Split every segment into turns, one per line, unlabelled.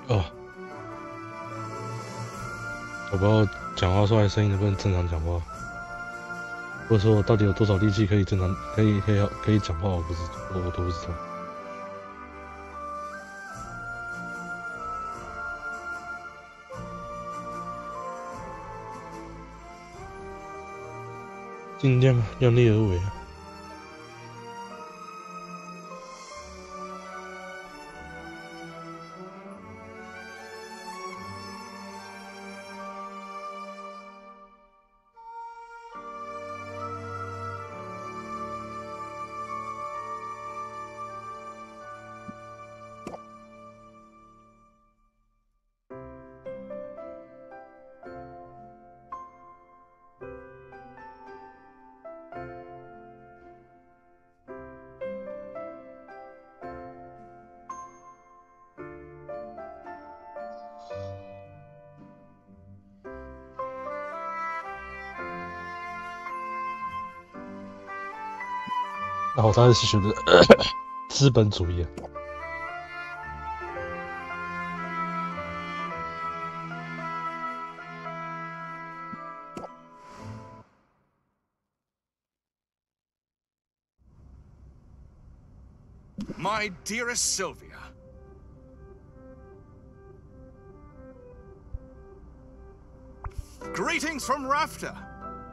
哦，我不知道讲话出来声音能不能正常讲话，或者说我到底有多少力气可以正常可以讲话，我都不知道。尽量量力而为啊。然后他是学的资本主义啊。
My dearest Sylvia. Greetings from Rafta.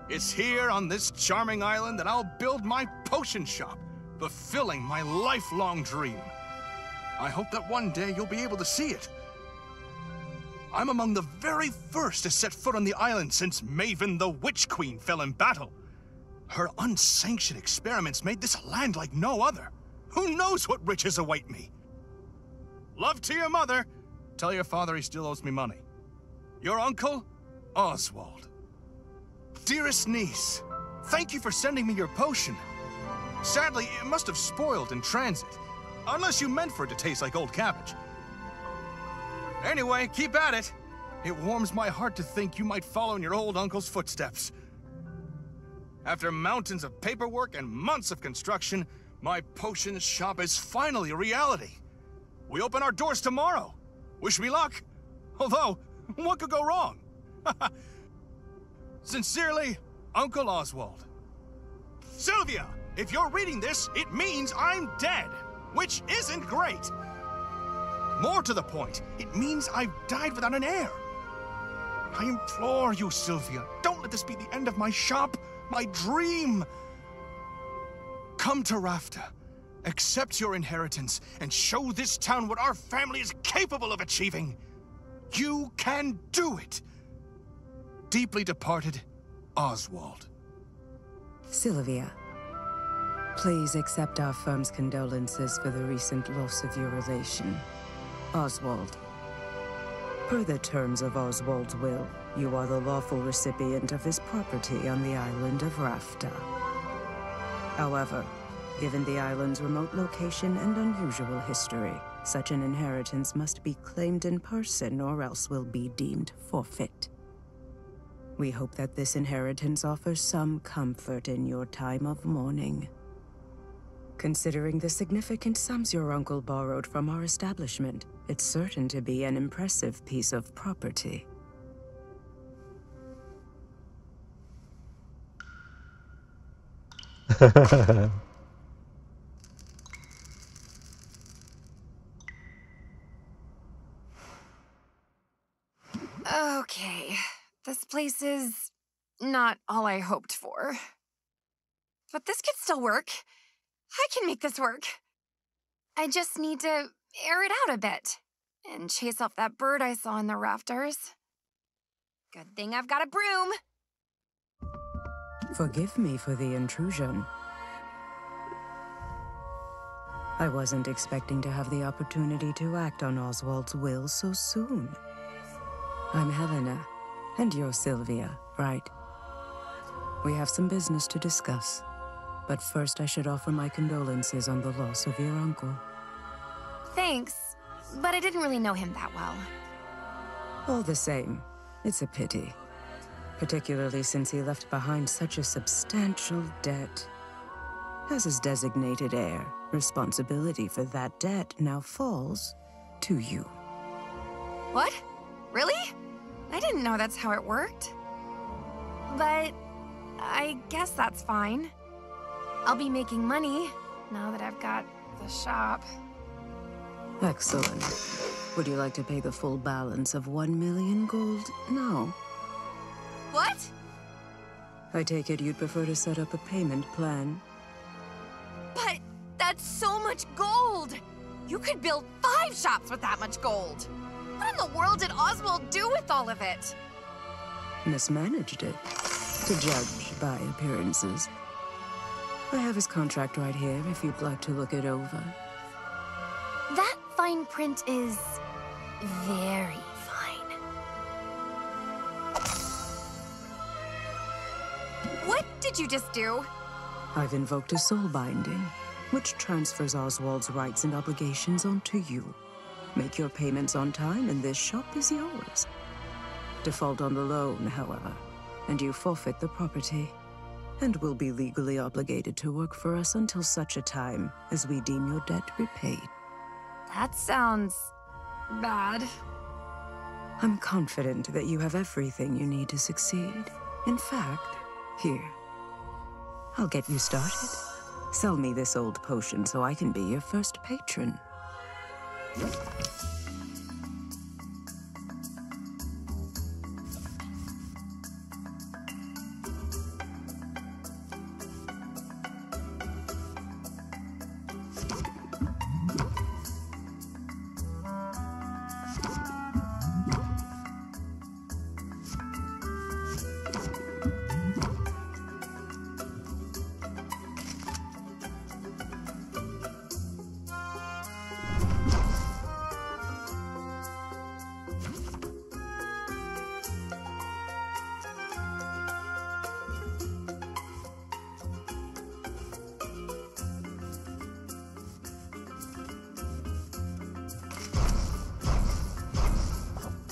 It's here on this charming island that I'll build my potion shop, fulfilling my lifelong dream. I hope that one day you'll be able to see it. I'm among the very first to set foot on the island since Maven the Witch Queen fell in battle. Her unsanctioned experiments made this land like no other. Who knows what riches await me? Love to your mother. Tell your father he still owes me money. Your uncle, Oswald. Dearest niece, thank you for sending me your potion. Sadly, it must have spoiled in transit. Unless you meant for it to taste like old cabbage. Anyway, keep at it. It warms my heart to think you might follow in your old uncle's footsteps. After mountains of paperwork and months of construction, my potion shop is finally a reality. We open our doors tomorrow. Wish me luck. Although, what could go wrong? Sincerely, Uncle Oswald. Sylvia, if you're reading this, it means I'm dead, which isn't great. More to the point, it means I've died without an heir. I implore you, Sylvia, don't let this be the end of my shop, my dream. Come to Rafta, accept your inheritance, and show this town what our family is capable of achieving. You can do it. Deeply departed, Oswald.
Sylvia, please accept our firm's condolences for the recent loss of your relation, Oswald. Per the terms of Oswald's will, you are the lawful recipient of his property on the island of Rafta. However, given the island's remote location and unusual history, such an inheritance must be claimed in person or else will be deemed forfeit. We hope that this inheritance offers some comfort in your time of mourning. Considering the significant sums your uncle borrowed from our establishment, it's certain to be an impressive piece of property.
Okay, this place is not all I hoped for. But this could still work. I can make this work. I just need to air it out a bit and chase off that bird I saw in the rafters. Good thing I've got a broom.
Forgive me for the intrusion. I wasn't expecting to have the opportunity to act on Oswald's will so soon. I'm Helena, and you're Sylvia, right? We have some business to discuss, but first I should offer my condolences on the loss of your uncle.
Thanks, but I didn't really know him that well.
All the same, it's a pity. Particularly since he left behind such a substantial debt. As his designated heir, responsibility for that debt now falls to you.
What? Really? I didn't know that's how it worked. But I guess that's fine. I'll be making money now that I've got the shop.
Excellent. Would you like to pay the full balance of 1 million gold now?
What?
I take it you'd prefer to set up a payment plan.
But that's so much gold! You could build 5 shops with that much gold! What in the world did Oswald do with all of it?
Mismanaged it, to judge by appearances. I have his contract right here if you'd like to look it over.
That fine print is very fine. What did you just do?
I've invoked a soul binding, which transfers Oswald's rights and obligations onto you. Make your payments on time, and this shop is yours. Default on the loan, however, and you forfeit the property, and will be legally obligated to work for us until such a time as we deem your debt repaid.
That sounds bad.
I'm confident that you have everything you need to succeed. In fact, here, I'll get you started. Sell me this old potion so I can be your first patron.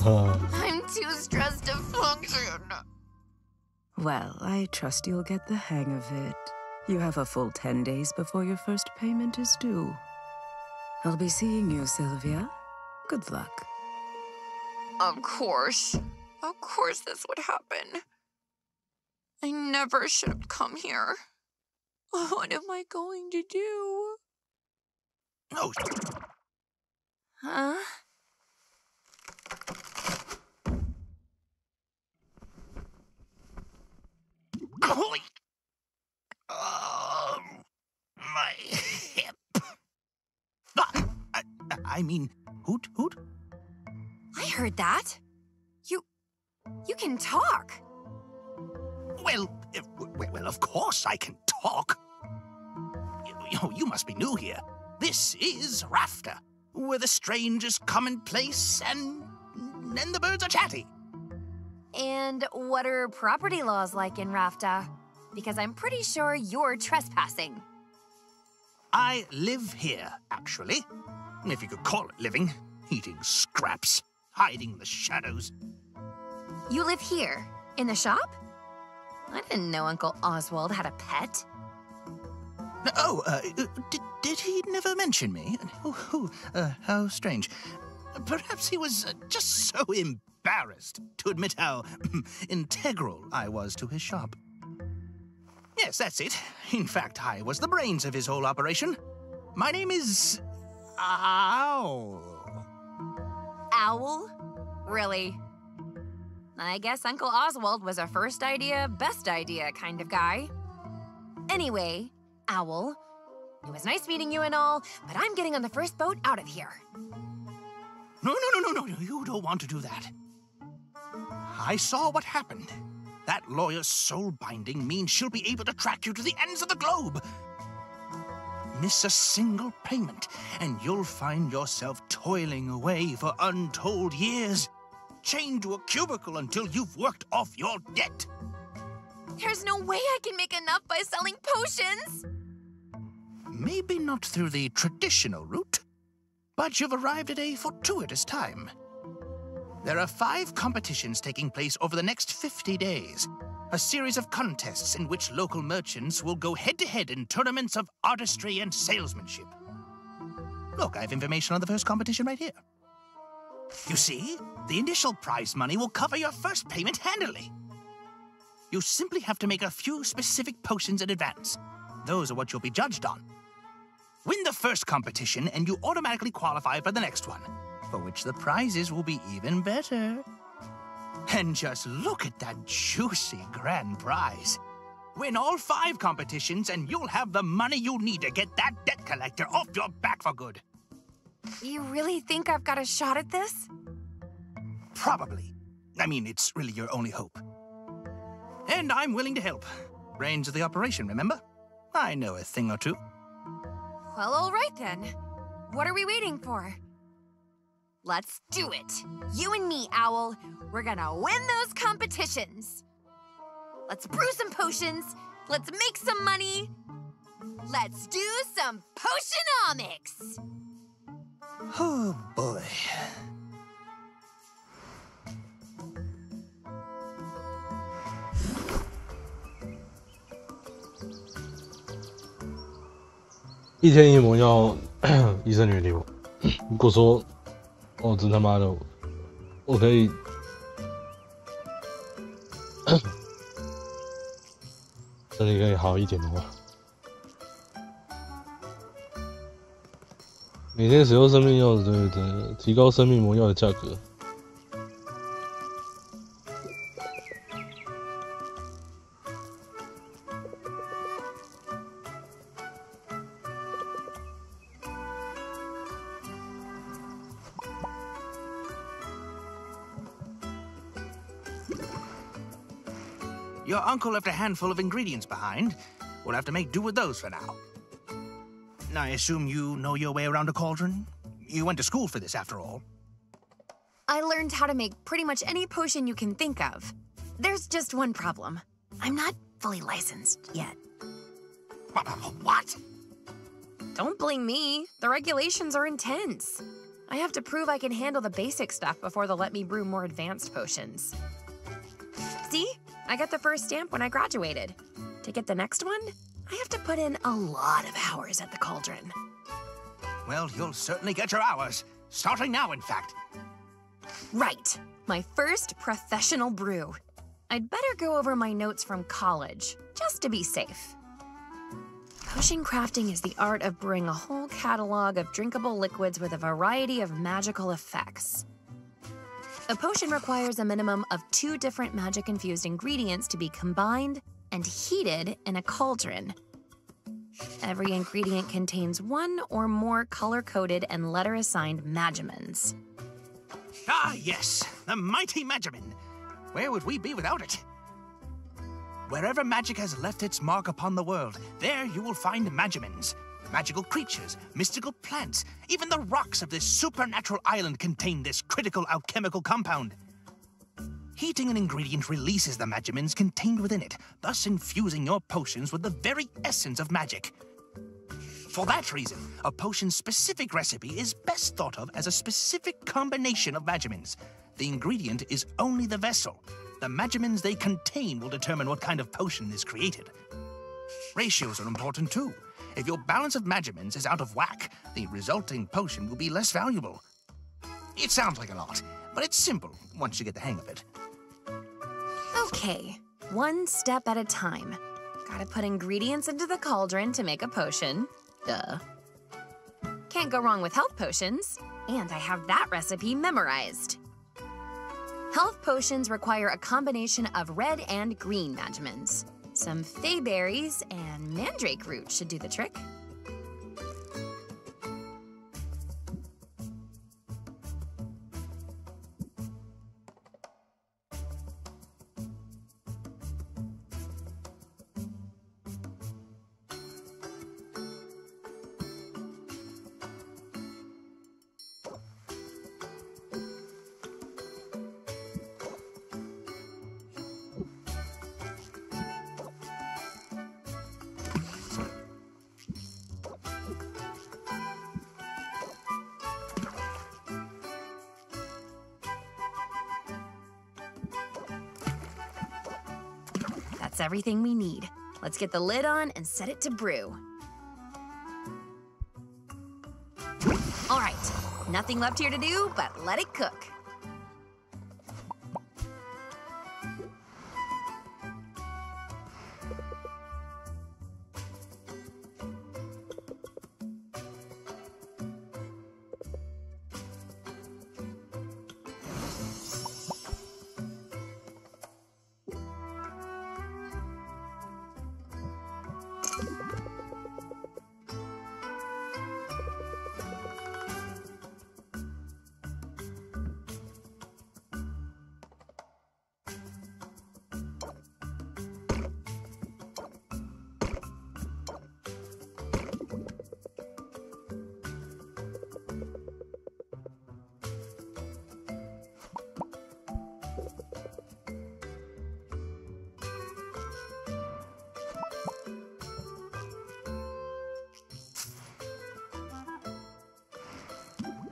I'm too stressed to function.
Well, I trust you'll get the hang of it. You have a full 10 days before your first payment is due. I'll be seeing you, Sylvia. Good luck.
Of course. Of course this would happen. I never should have come here. What am I going to do?
Oh,
Huh?
Holy! My hip. I mean, hoot hoot.
I heard that. You can talk.
Well, of course I can talk. You must be new here. This is Rafter, where the strangers come in place and the birds are chatty.
And what are property laws like in Rafta? Because I'm pretty sure you're trespassing.
I live here, actually. If you could call it living. Eating scraps, hiding in the shadows.
You live here, in the shop? I didn't know Uncle Oswald had a pet.
Oh, did he never mention me? How strange. Perhaps he was just so embarrassed to admit how integral I was to his shop. Yes, that's it. In fact, I was the brains of his whole operation. My name is... Owl.
Owl? Really? I guess Uncle Oswald was a first idea, best idea kind of guy. Anyway, Owl, it was nice meeting you and all, but I'm getting on the first boat out of here.
No, you don't want to do that. I saw what happened. That lawyer's soul binding means she'll be able to track you to the ends of the globe. Miss a single payment, and you'll find yourself toiling away for untold years, chained to a cubicle until you've worked off your debt.
There's no way I can make enough by selling potions!
Maybe not through the traditional route, but you've arrived at a fortuitous time. There are 5 competitions taking place over the next 50 days. A series of contests in which local merchants will go head-to-head in tournaments of artistry and salesmanship. Look, I have information on the first competition right here. You see, the initial prize money will cover your first payment handily. You simply have to make a few specific potions in advance. Those are what you'll be judged on. Win the first competition, and you automatically qualify for the next one, for which the prizes will be even better. And just look at that juicy grand prize. Win all 5 competitions, and you'll have the money you'll need to get that debt collector off your back for good.
You really think I've got a shot at this?
Probably. I mean, it's really your only hope. And I'm willing to help. Brains of the operation, remember? I know a thing or two.
Well, all right then. What are we waiting for? Let's do it. You and me, Owl. We're gonna win those competitions. Let's brew some potions. Let's make some money. Let's do some Potionomics.
Oh, boy.
一天一魔药，医生远离我。如果说，哦，真他妈的，我可以，身体可以好一点的话，每天使用生命药的提高生命魔药的价格。
Your uncle left a handful of ingredients behind. We'll have to make do with those for now. I assume you know your way around a cauldron? You went to school for this, after all.
I learned how to make pretty much any potion you can think of. There's just one problem. I'm not fully licensed yet.
What?
Don't blame me. The regulations are intense. I have to prove I can handle the basic stuff before they'll let me brew more advanced potions. See? I got the first stamp when I graduated. To get the next one, I have to put in a lot of hours at the cauldron.
Well, you'll certainly get your hours. Starting now, in fact.
Right. My first professional brew. I'd better go over my notes from college, just to be safe. Potion crafting is the art of brewing a whole catalog of drinkable liquids with a variety of magical effects. A potion requires a minimum of 2 different magic-infused ingredients to be combined and heated in a cauldron. Every ingredient contains 1 or more color-coded and letter-assigned magimins.
Ah, yes, the mighty Magimin. Where would we be without it? Wherever magic has left its mark upon the world, there you will find Magimins. Magical creatures, mystical plants, even the rocks of this supernatural island contain this critical alchemical compound. Heating an ingredient releases the Magimins contained within it, thus infusing your potions with the very essence of magic. For that reason, a potion's specific recipe is best thought of as a specific combination of Magimins. The ingredient is only the vessel. The Magimins they contain will determine what kind of potion is created. Ratios are important too. If your balance of Magimins is out of whack, the resulting potion will be less valuable. It sounds like a lot, but it's simple once you get the hang of it.
Okay, one step at a time. Gotta put ingredients into the cauldron to make a potion. Duh. Can't go wrong with health potions, and I have that recipe memorized. Health potions require a combination of red and green Magimins. Some fey berries and mandrake root should do the trick. That's everything we need. Let's get the lid on and set it to brew. All right, Nothing left here to do but let it cook.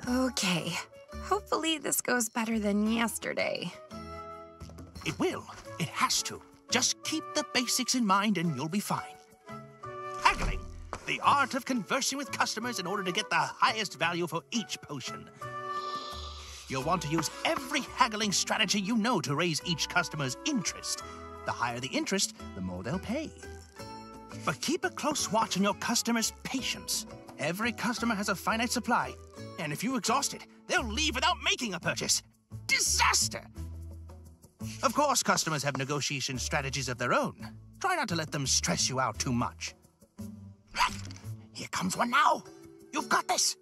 Okay, hopefully this goes better than yesterday.
It will. It has to. Just keep the basics in mind and you'll be fine. Haggling, the art of conversing with customers in order to get the highest value for each potion. You'll want to use every haggling strategy you know to raise each customer's interest. The higher the interest, the more they'll pay. But keep a close watch on your customers' patience. Every customer has a finite supply, and if you exhaust it, they'll leave without making a purchase. Disaster! Of course, customers have negotiation strategies of their own. Try not to let them stress you out too much. Here comes one now. You've got this.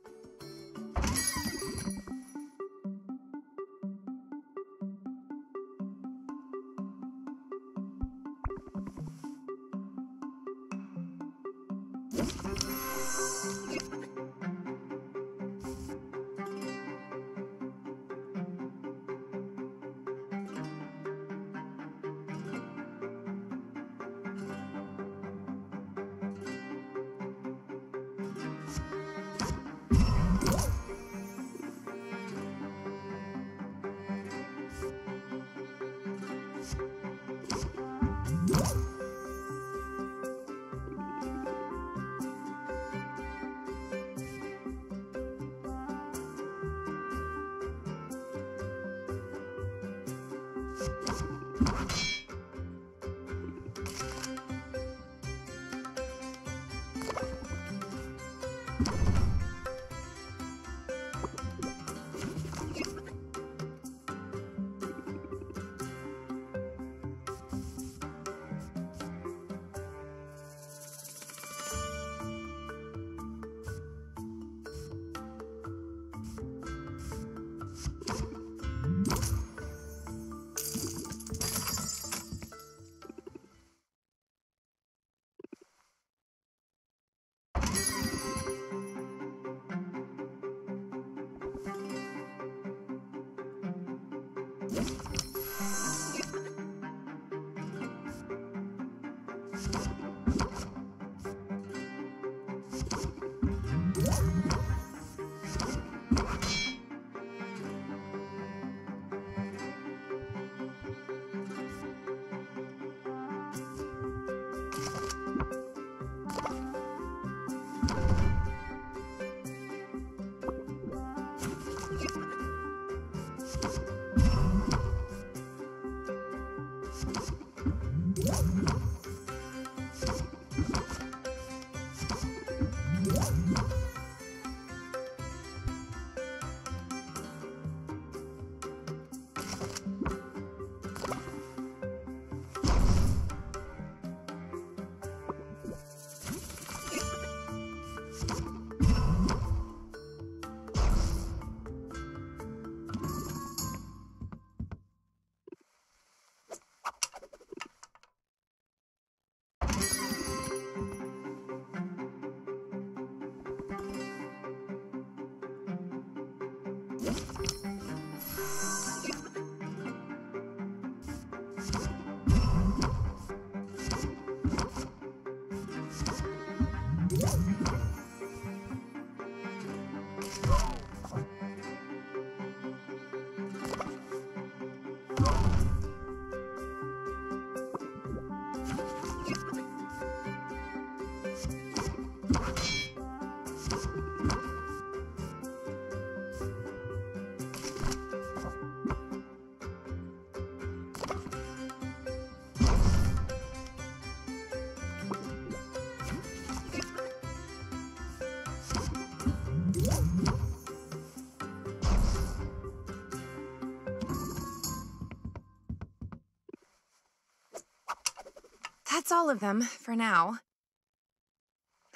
That's all of them, for now.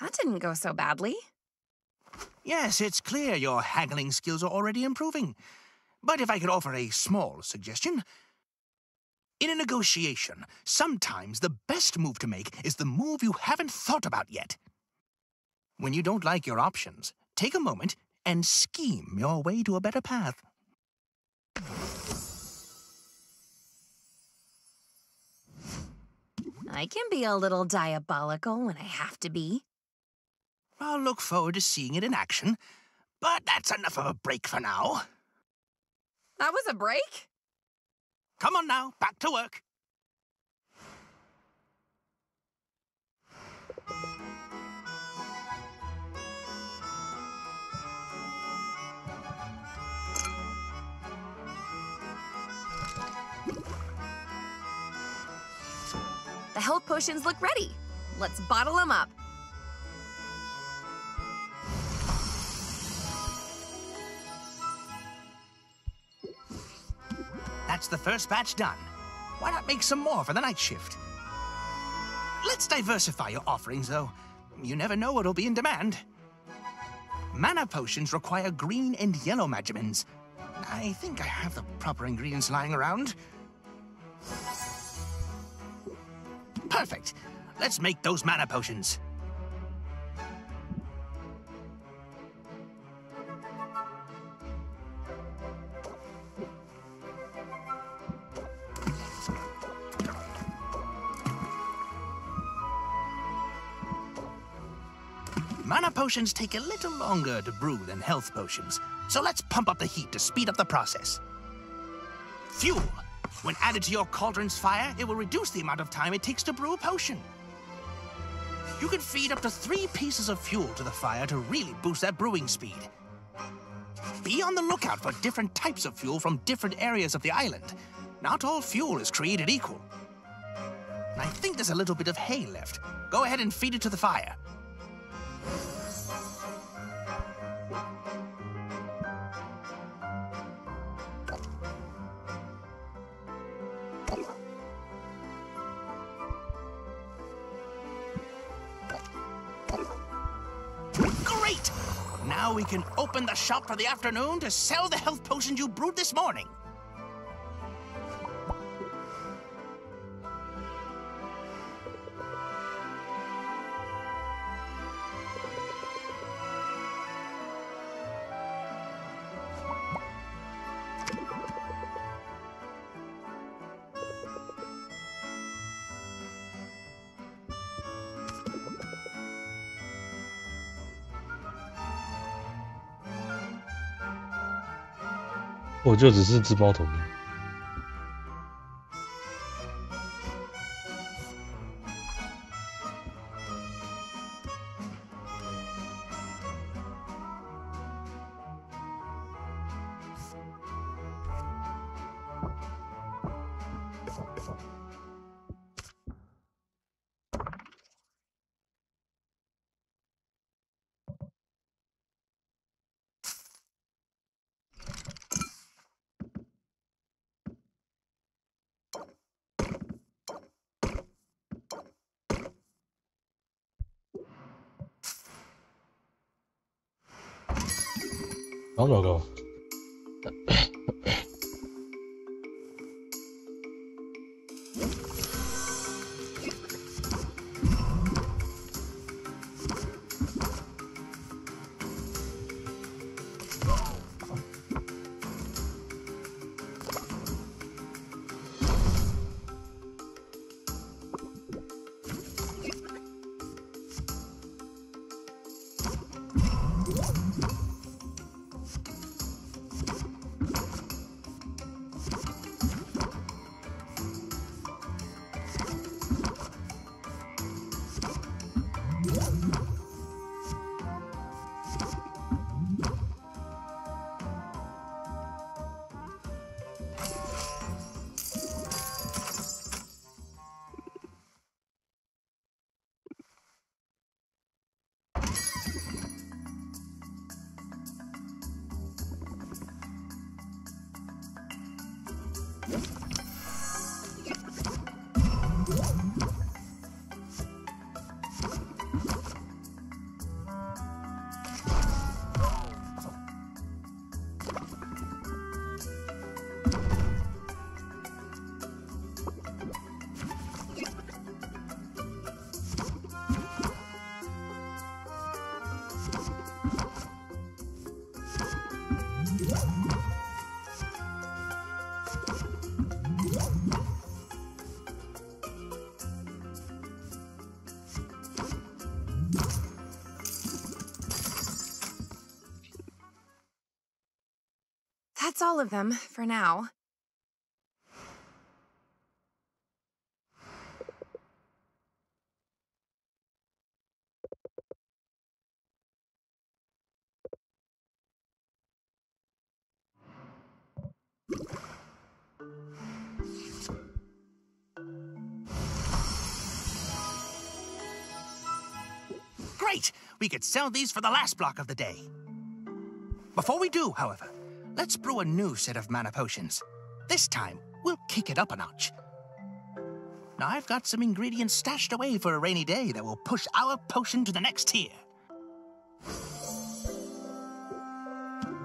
That didn't go so badly.
Yes, it's clear your haggling skills are already improving. But if I could offer a small suggestion... In a negotiation, sometimes the best move to make is the move you haven't thought about yet. When you don't like your options, take a moment and scheme your way to a better path.
I can be a little diabolical when I have to be.
I'll look forward to seeing it in action, but that's enough of a break for now.
That was a break?
Come on now, back to work.
The health potions look ready. Let's bottle them up.
That's the first batch done. Why not make some more for the night shift? Let's diversify your offerings, though. You never know what'll be in demand. Mana potions require green and yellow magimins. I think I have the proper ingredients lying around. Perfect. Let's make those mana potions. Mana potions take a little longer to brew than health potions, so let's pump up the heat to speed up the process. Fuel. When added to your cauldron's fire, it will reduce the amount of time it takes to brew a potion. You can feed up to 3 pieces of fuel to the fire to really boost that brewing speed. Be on the lookout for different types of fuel from different areas of the island. Not all fuel is created equal. I think there's a little bit of hay left. Go ahead and feed it to the fire. Great! Now we can open the shop for the afternoon to sell the health potions you brewed this morning.
我就只是自包桶。好糟糕。
That's all of them, for now.
Great! We could sell these for the last block of the day. Before we do, however, let's brew a new set of mana potions. This time, we'll kick it up a notch. Now, I've got some ingredients stashed away for a rainy day that will push our potion to the next tier.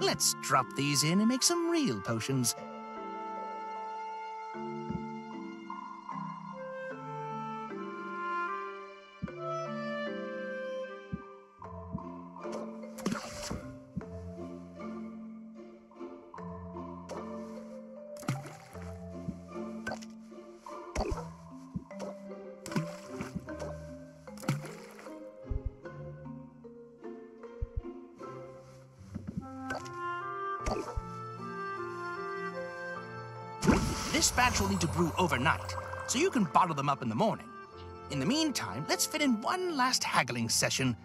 Let's drop these in and make some real potions. This batch will need to brew overnight, so you can bottle them up in the morning. In the meantime, let's fit in one last haggling session.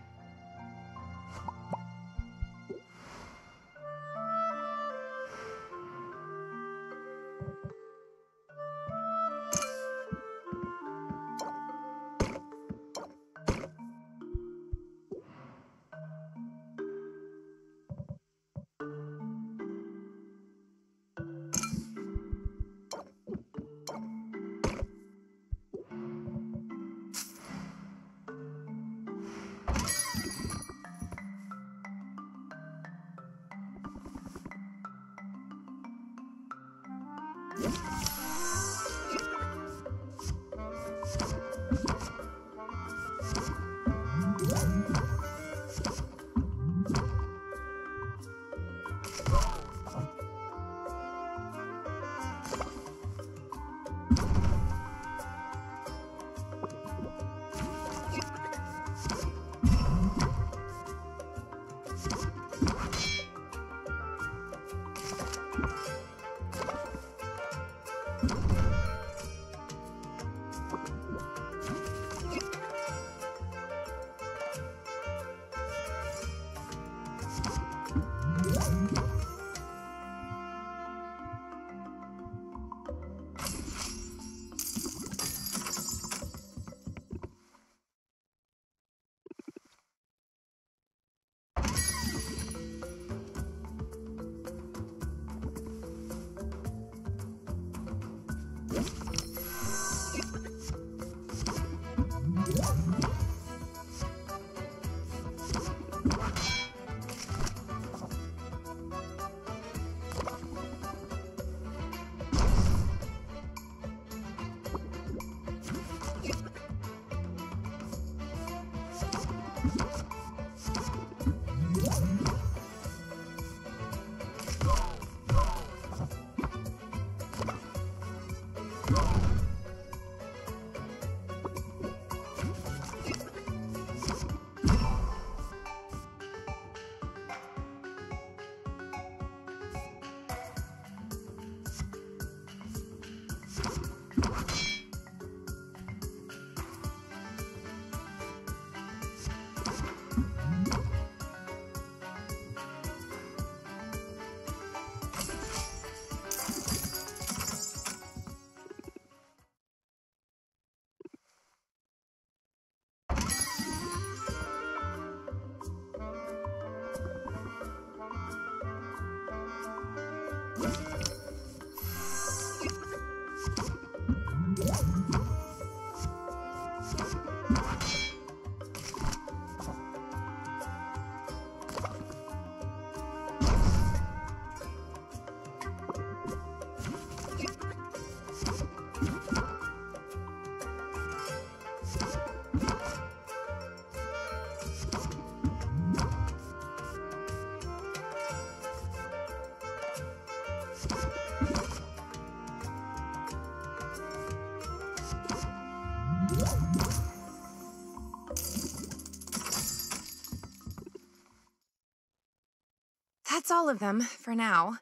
That's all of them, for now.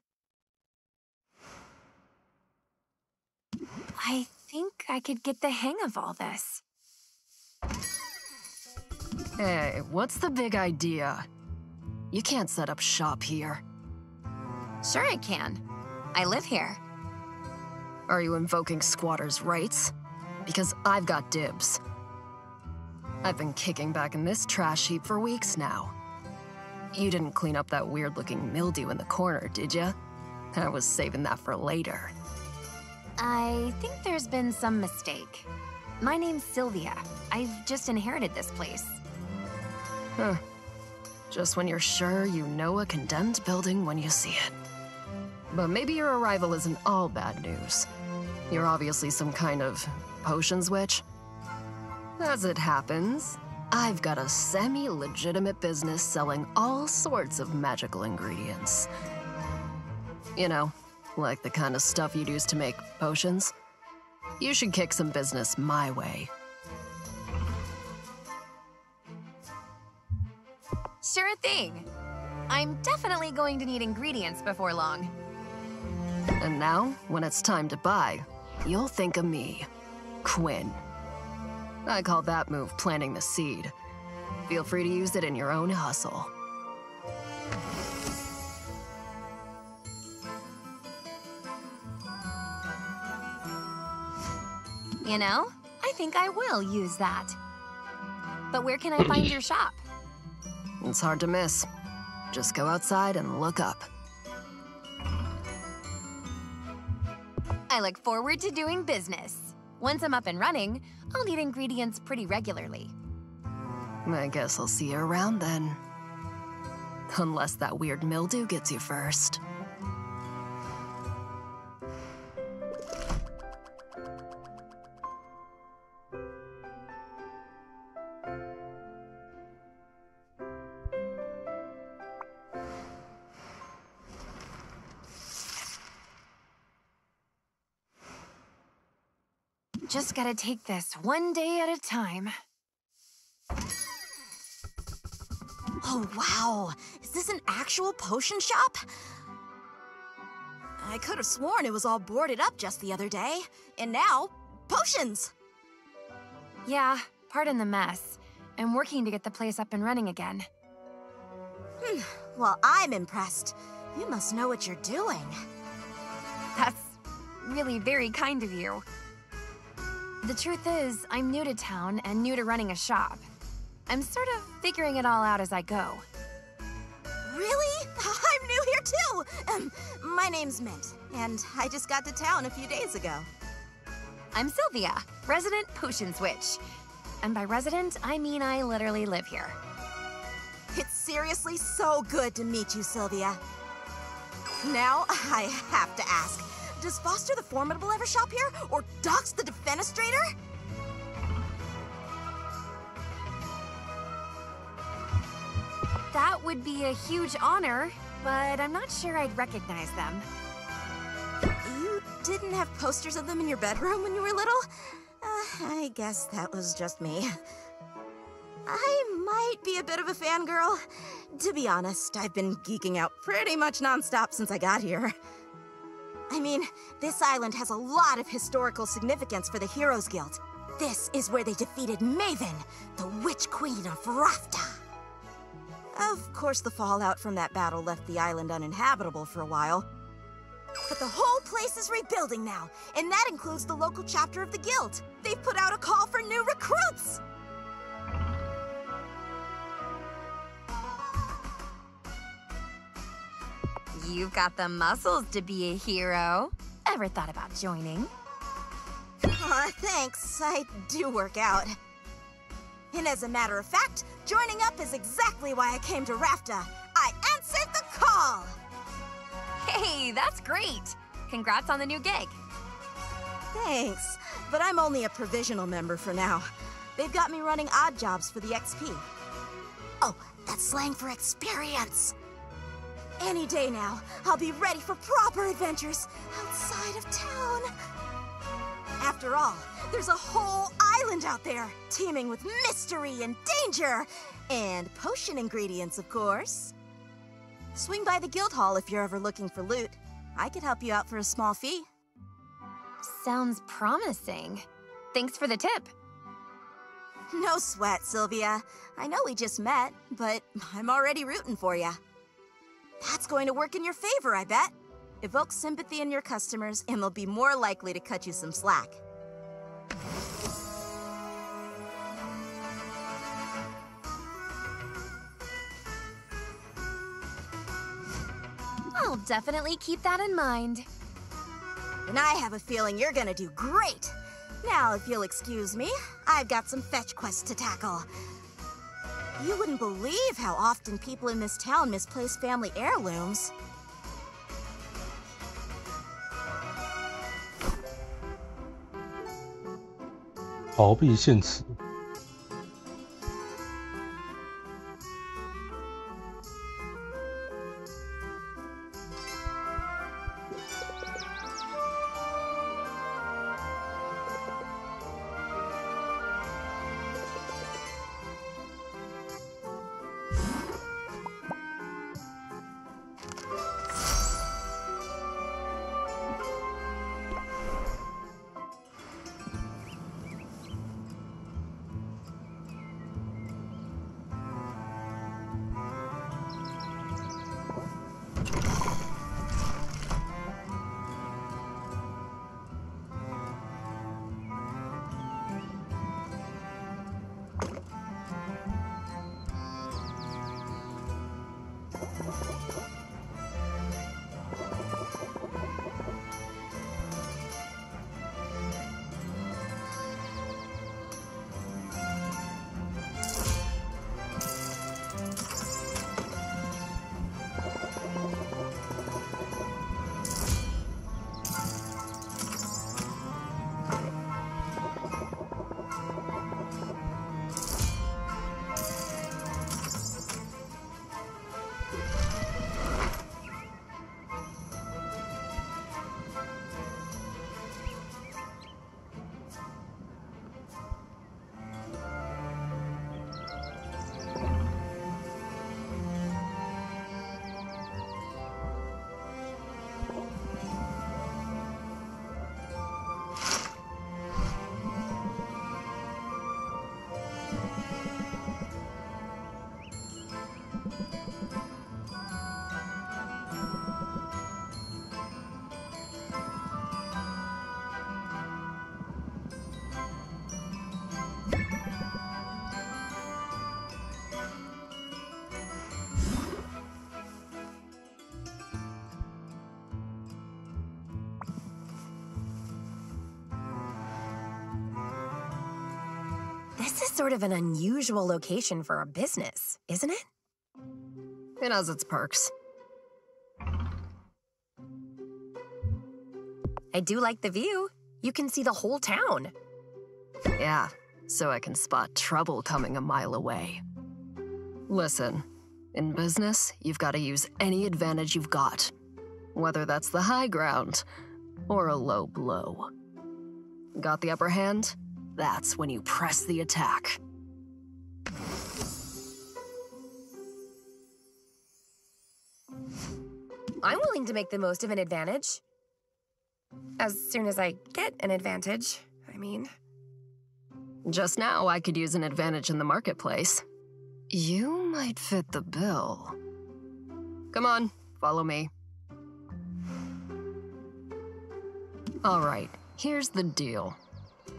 I think I could get the hang of all this.
Hey, what's the big idea? You can't set up shop here.
Sure I can. I live here.
Are you invoking squatters' rights? Because I've got dibs. I've been kicking back in this trash heap for weeks now. You didn't clean up that weird-looking mildew in the corner, did ya? I was saving that for later.
I think there's been some mistake. My name's Sylvia. I've just inherited this place.
Huh. Just when you're sure you know a condemned building when you see it. But maybe your arrival isn't all bad news. You're obviously some kind of potions witch. As it happens, I've got a semi-legitimate business selling all sorts of magical ingredients. You know, like the kind of stuff you'd use to make potions. You should kick some business my way.
Sure thing. I'm definitely going to need ingredients before long.
And now, when it's time to buy, you'll think of me, Quinn. I call that move planting the seed. Feel free to use it in your own hustle.
You know, I think I will use that. But where can I find your shop?
It's hard to miss. Just go outside and look up.
I look forward to doing business. Once I'm up and running, I'll need ingredients pretty regularly.
I guess I'll see you around then. Unless that weird mildew gets you first.
Just gotta take this one day at a time.
Oh, wow. Is this an actual potion shop? I could have sworn it was all boarded up just the other day. And now, potions!
Yeah, pardon the mess. I'm working to get the place up and running again.
Well, I'm impressed. You must know what you're doing.
That's really very kind of you. The truth is, I'm new to town and new to running a shop. I'm sort of figuring it all out as I go.
Really? I'm new here too! My name's Mint, and I just got to town a few days ago.
I'm Sylvia, resident potions witch. And by resident, I mean I literally live here.
It's seriously so good to meet you, Sylvia. Now, I have to ask, does Foster the Formidable ever shop here? Or Dox the Defenestrator?
That would be a huge honor, but I'm not sure I'd recognize them.
You didn't have posters of them in your bedroom when you were little? I guess that was just me. I might be a bit of a fangirl. To be honest, I've been geeking out pretty much nonstop since I got here. I mean, this island has a lot of historical significance for the Heroes Guild. This is where they defeated Maven, the Witch Queen of Rafta. Of course, the fallout from that battle left the island uninhabitable for a while. But the whole place is rebuilding now, and that includes the local chapter of the guild. They've put out a call for new recruits!
You've got the muscles to be a hero. Ever thought about joining?
Thanks. I do work out. And as a matter of fact, joining up is exactly why I came to Rafta. I answered the call!
Hey, that's great. Congrats on the new gig.
Thanks, but I'm only a provisional member for now. They've got me running odd jobs for the XP. Oh, that's slang for experience. Any day now, I'll be ready for proper adventures outside of town. After all, there's a whole island out there, teeming with mystery and danger. And potion ingredients, of course. Swing by the guild hall if you're ever looking for loot. I could help you out for a small fee.
Sounds promising. Thanks for the tip.
No sweat, Sylvia. I know we just met, but I'm already rooting for you. That's going to work in your favor, I bet. Evoke sympathy in your customers, and they'll be more likely to cut you some slack.
I'll definitely keep that in mind.
And I have a feeling you're gonna do great. Now, if you'll excuse me, I've got some fetch quests to tackle. You wouldn't believe how often people in this town misplace family heirlooms.
逃避现实。
This is sort of an unusual location for a business, isn't it?
It has its perks.
I do like the view. You can see the whole town.
Yeah, so I can spot trouble coming a mile away. Listen, in business, you've got to use any advantage you've got, whether that's the high ground or a low blow. Got the upper hand? That's when you press the attack.
I'm willing to make the most of an advantage. As soon as I get an advantage, I mean.
Just now, I could use an advantage in the marketplace. You might fit the bill. Come on, follow me. All right, here's the deal.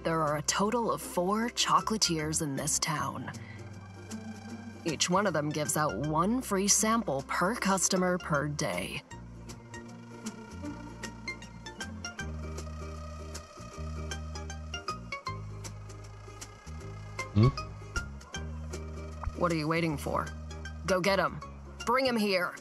There are a total of 4 chocolatiers in this town. Each one of them gives out 1 free sample per customer per day. What are you waiting for? Go get him. Bring him here.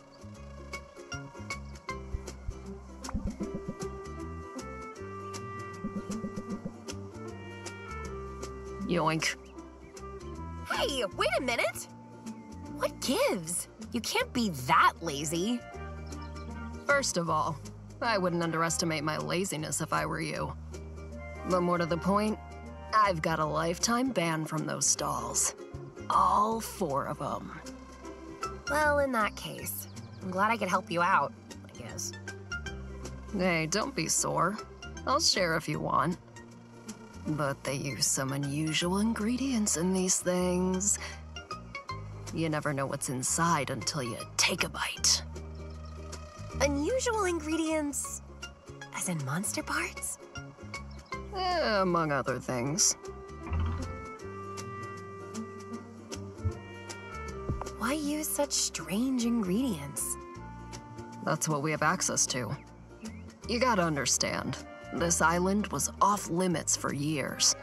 Yoink.
Hey, wait a minute! What gives? You can't be that lazy.
First of all, I wouldn't underestimate my laziness if I were you. But more to the point, I've got a lifetime ban from those stalls. All 4 of them.
Well, in that case, I'm glad I could help you out, I guess.
Hey, don't be sore. I'll share if you want. But they use some unusual ingredients in these things. You never know what's inside until you take a bite.
Unusual ingredients? As in monster parts?
Among other things.
Why use such strange ingredients?
That's what we have access to. You gotta understand, this island was off limits for years.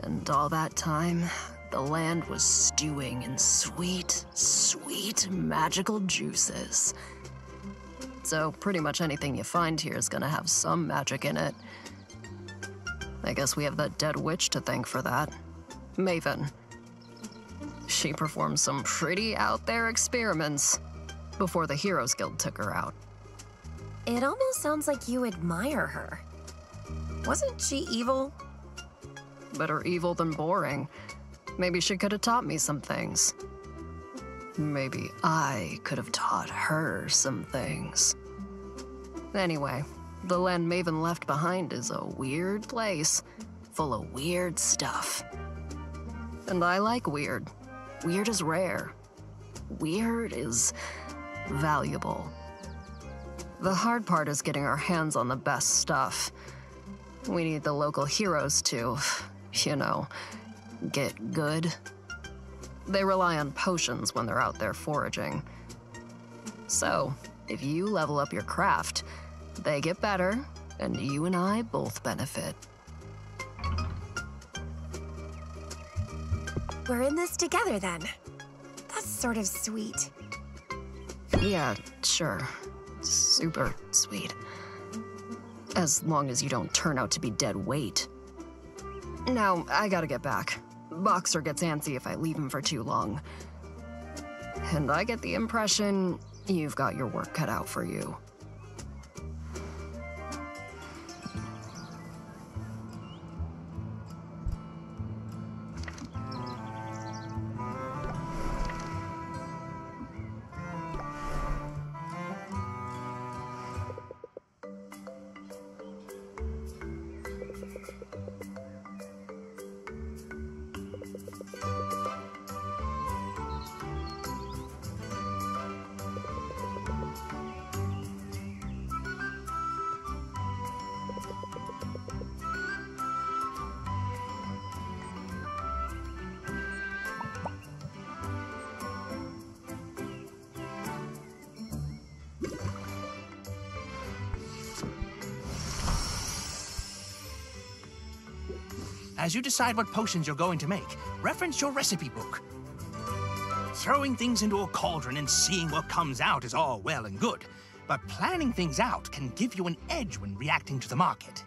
And all that time, the land was stewing in sweet, sweet magical juices. So pretty much anything you find here is gonna have some magic in it. I guess we have that dead witch to thank for that. Maven. She performed some pretty out there experiments before the Heroes Guild took her out.
It almost sounds like you admire her. Wasn't she evil?
Better evil than boring. Maybe she could have taught me some things. Maybe I could have taught her some things. Anyway, the land Maven left behind is a weird place, full of weird stuff. And I like weird. Weird is rare. Weird is valuable. The hard part is getting our hands on the best stuff. We need the local heroes to, you know, get good. They rely on potions when they're out there foraging. So, if you level up your craft, they get better, and you and I both benefit.
We're in this together then. That's sort of sweet.
Yeah, sure. Super sweet. As long as you don't turn out to be dead weight. Now, I gotta get back. Boxer gets antsy if I leave him for too long. And I get the impression you've got your work cut out for you.
As you decide what potions you're going to make, reference your recipe book. Throwing things into a cauldron and seeing what comes out is all well and good, but planning things out can give you an edge when reacting to the market.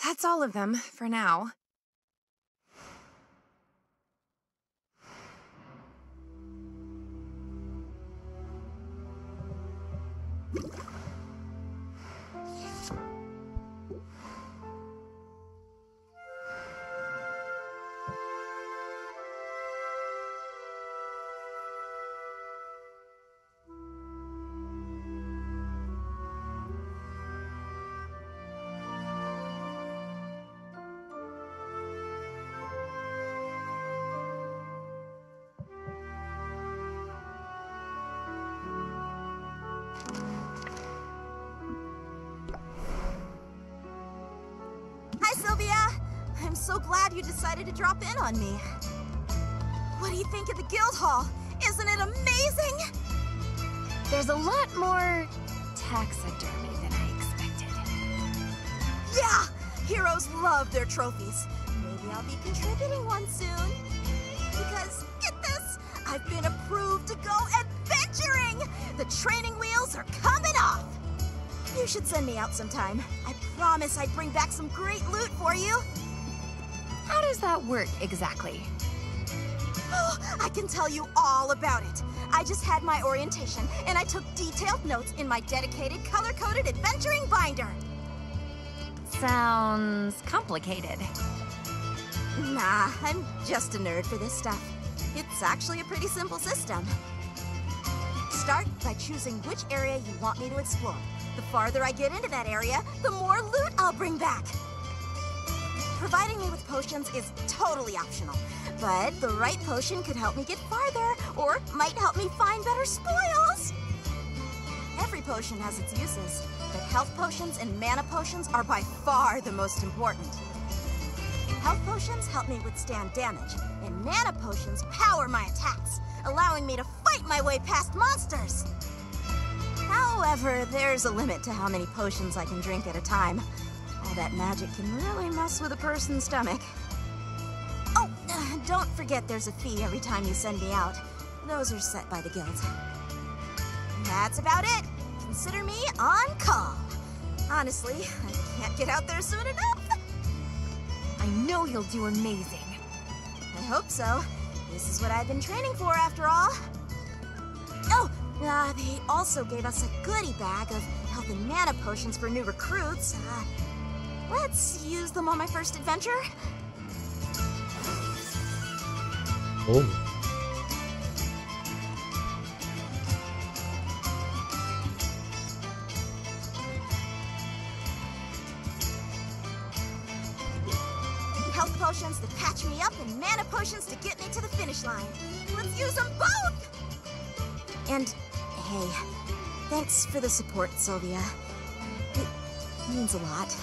That's all of them, for now.
Hi, Sylvia! I'm so glad you decided to drop in on me. What do you think of the guild hall? Isn't it amazing?
There's a lot more taxidermy than I expected.
Yeah! Heroes love their trophies. Maybe I'll be contributing one soon. Because, get this, I've been approved to go adventuring! The training wheels are coming off! You should send me out sometime. I promise I'd bring back some great loot for you.
How does that work exactly?
Oh, I can tell you all about it. I just had my orientation, and I took detailed notes in my dedicated color-coded adventuring binder.
Sounds complicated.
Nah, I'm just a nerd for this stuff. It's actually a pretty simple system. Start by choosing which area you want me to explore. The farther I get into that area, the more loot I'll bring back. Providing me with potions is totally optional, but the right potion could help me get farther, or might help me find better spoils. Every potion has its uses, but health potions and mana potions are by far the most important. Health potions help me withstand damage, and mana potions power my attacks, allowing me to fight my way past monsters. However, there's a limit to how many potions I can drink at a time. All that magic can really mess with a person's stomach. Oh, don't forget there's a fee every time you send me out. Those are set by the guild. That's about it. Consider me on call. Honestly, I can't get out there soon enough.
I know you'll do amazing.
I hope so. This is what I've been training for, after all. Oh, they also gave us a goodie bag of health and mana potions for new recruits. Let's use them on my first adventure.
Oh.
Health potions to patch me up and mana potions to get me to the finish line. Let's use them both! And, hey, thanks for the support, Sylvia. It means a lot.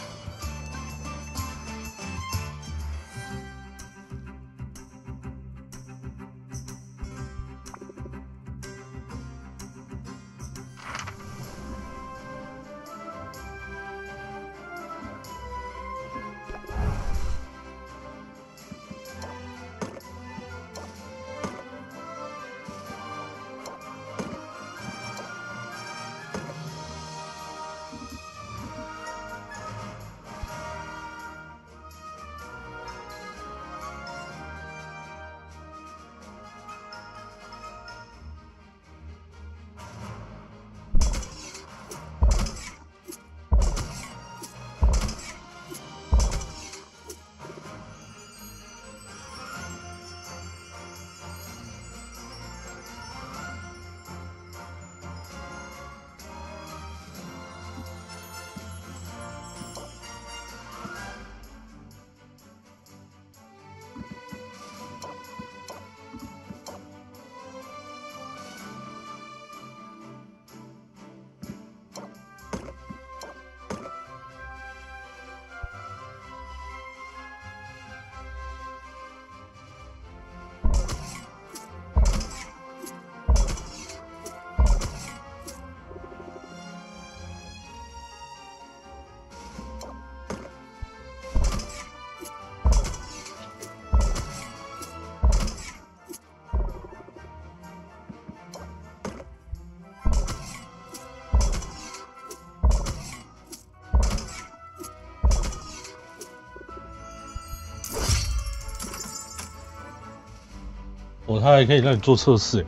它还可以让你做测试，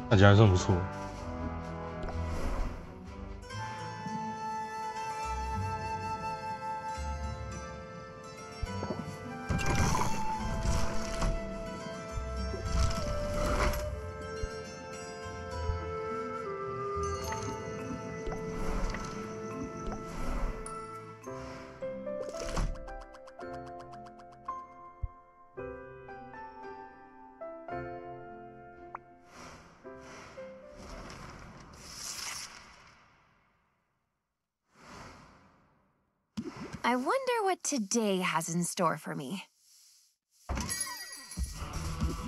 看起来还算不错。
I wonder what today has in store for me.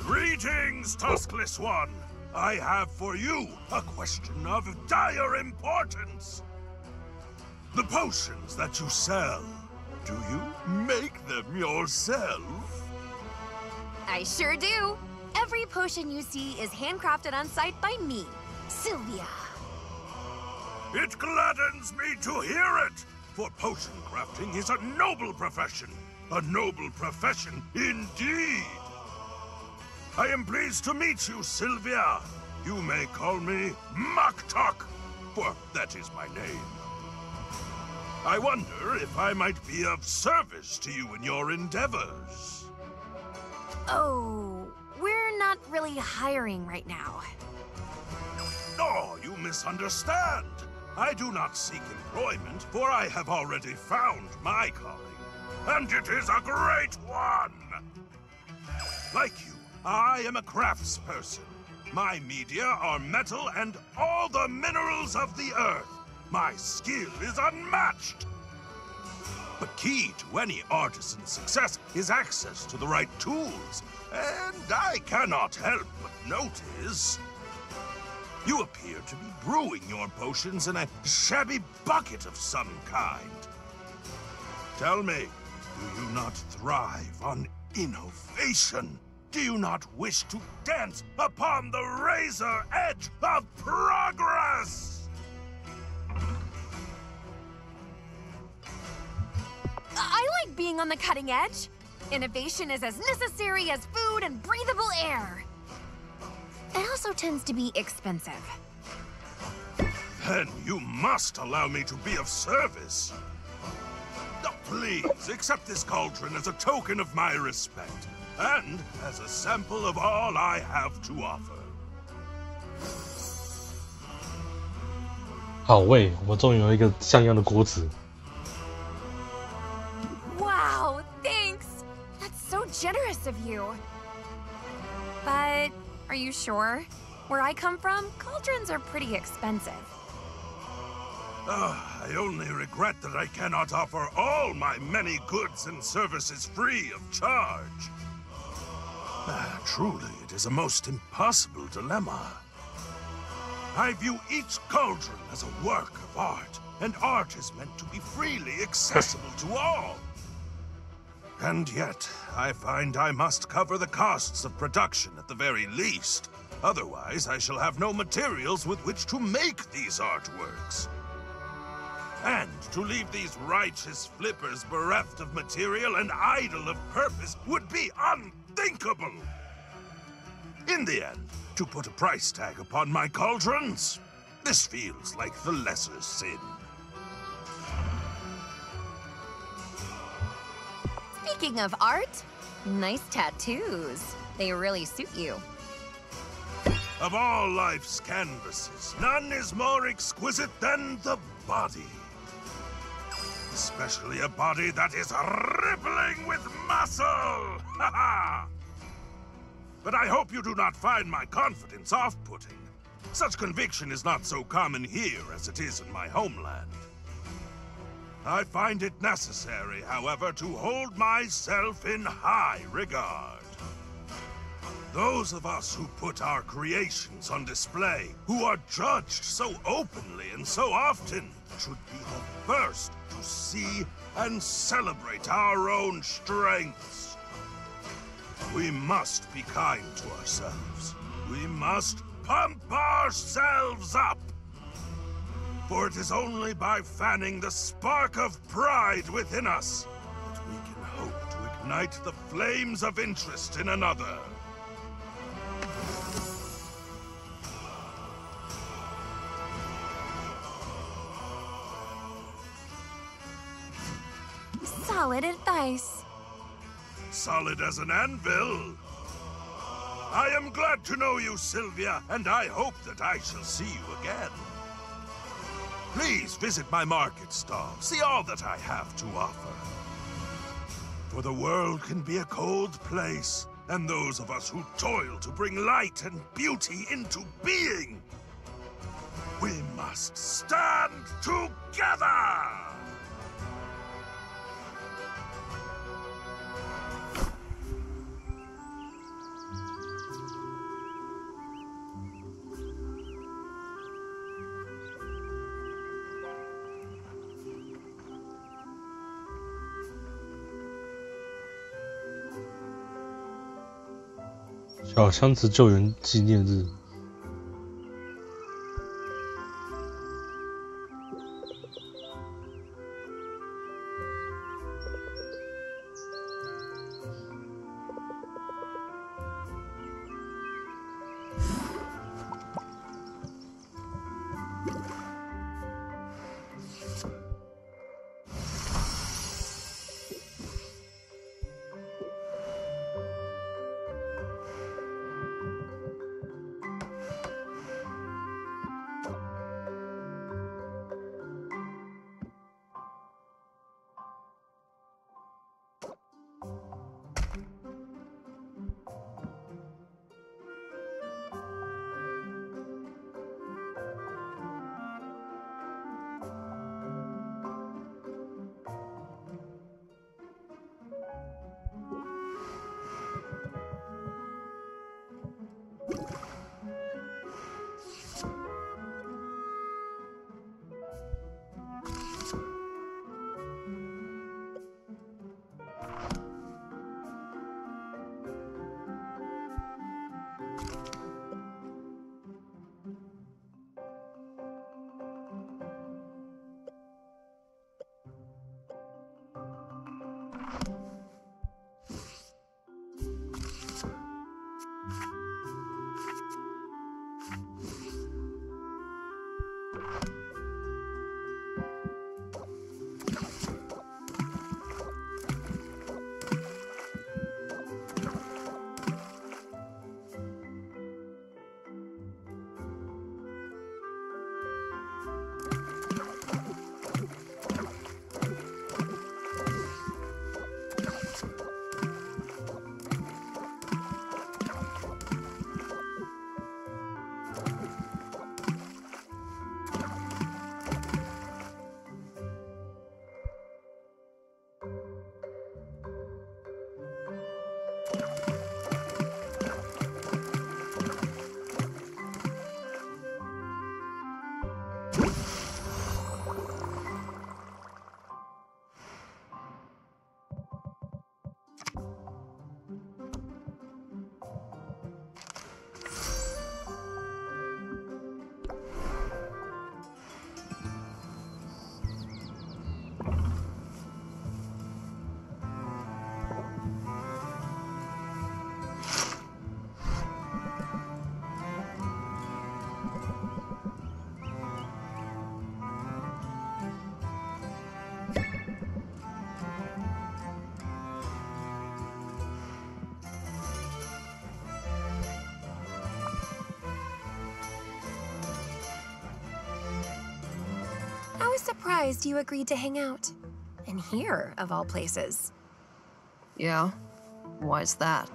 Greetings, Tuskless One! I have for you a question of dire importance. The potions that you sell, do you make them yourself?
I sure do. Every potion you see is handcrafted on site by me, Sylvia.
It gladdens me to hear it, for potion crafting is a noble profession. A noble profession indeed. I am pleased to meet you, Sylvia. You may call me Maktok, for that is my name. I wonder if I might be of service to you in your endeavors.
Oh, we're not really hiring right now.
Oh, you misunderstand. I do not seek employment, for I have already found my calling, and it is a great one. Like you, I am a craftsperson. My media are metal and all the minerals of the earth. My skill is unmatched. But key to any artisan's success is access to the right tools, and I cannot help but notice you appear to be brewing your potions in a shabby bucket of some kind. Tell me, do you not thrive on innovation? Do you not wish to dance upon the razor edge of progress?
I like being on the cutting edge. Innovation is as necessary as food and breathable air. It also tends to be expensive.
Then you must allow me to be of service. Please, accept this cauldron as a token of my respect, and as a sample of all I have to offer.
好味，我们终于有一个像样的锅子。
Wow, thanks! That's so generous of you. But are you sure? Where I come from, cauldrons are pretty expensive.
I only regret that I cannot offer all my many goods and services free of charge. Truly, it is a most impossible dilemma. I view each cauldron as a work of art, and art is meant to be freely accessible to all. And yet, I find I must cover the costs of production at the very least. Otherwise, I shall have no materials with which to make these artworks. And to leave these righteous flippers bereft of material and idle of purpose would be unthinkable. In the end, to put a price tag upon my cauldrons, this feels like the lesser sin.
Speaking of art, nice tattoos. They really suit you.
Of all life's canvases, none is more exquisite than the body. Especially a body that is rippling with muscle! Ha ha! But I hope you do not find my confidence off-putting. Such conviction is not so common here as it is in my homeland. I find it necessary, however, to hold myself in high regard. Those of us who put our creations on display, who are judged so openly and so often, should be the first to see and celebrate our own strengths. We must be kind to ourselves. We must pump ourselves up. For it is only by fanning the spark of pride within us that we can hope to ignite the flames of interest in another.
solid advice.
Solid as an anvil. I am glad to know you, Sylvia, and I hope that I shall see you again. Please visit my market stall. See all that I have to offer. For the world can be a cold place, and those of us who toil to bring light and beauty into being, we must stand together!
小箱子救援纪念日。
I was surprised you agreed to hang out. And here, of all places.
Yeah? Why's that?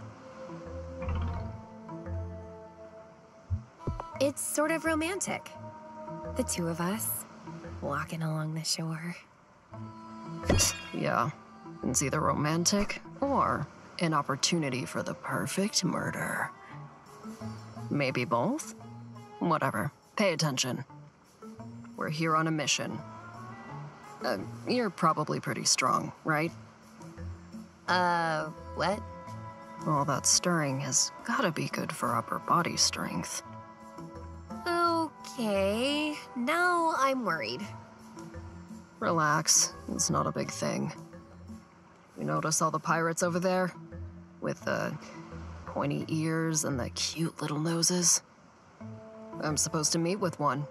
It's sort of romantic. The two of us, walking along the shore.
Yeah. It's either romantic or an opportunity for the perfect murder. Maybe both? Whatever. Pay attention. We're here on a mission. You're probably pretty strong, right?
What?
All that stirring has gotta be good for upper body strength.
Okay, now I'm worried.
Relax, it's not a big thing. You notice all the pirates over there? With the pointy ears and the cute little noses? I'm supposed to meet with one.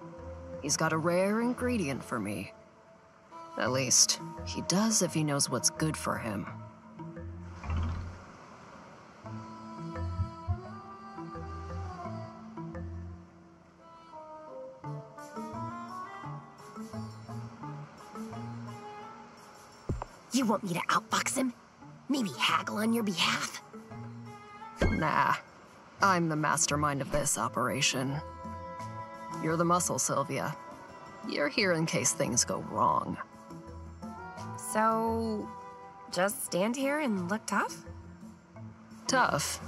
He's got a rare ingredient for me. At least, he does if he knows what's good for him.
You want me to outbox him? Maybe haggle on your behalf?
Nah. I'm the mastermind of this operation. You're the muscle, Sylvia. You're here in case things go wrong.
So, just stand here and look tough?
Tough.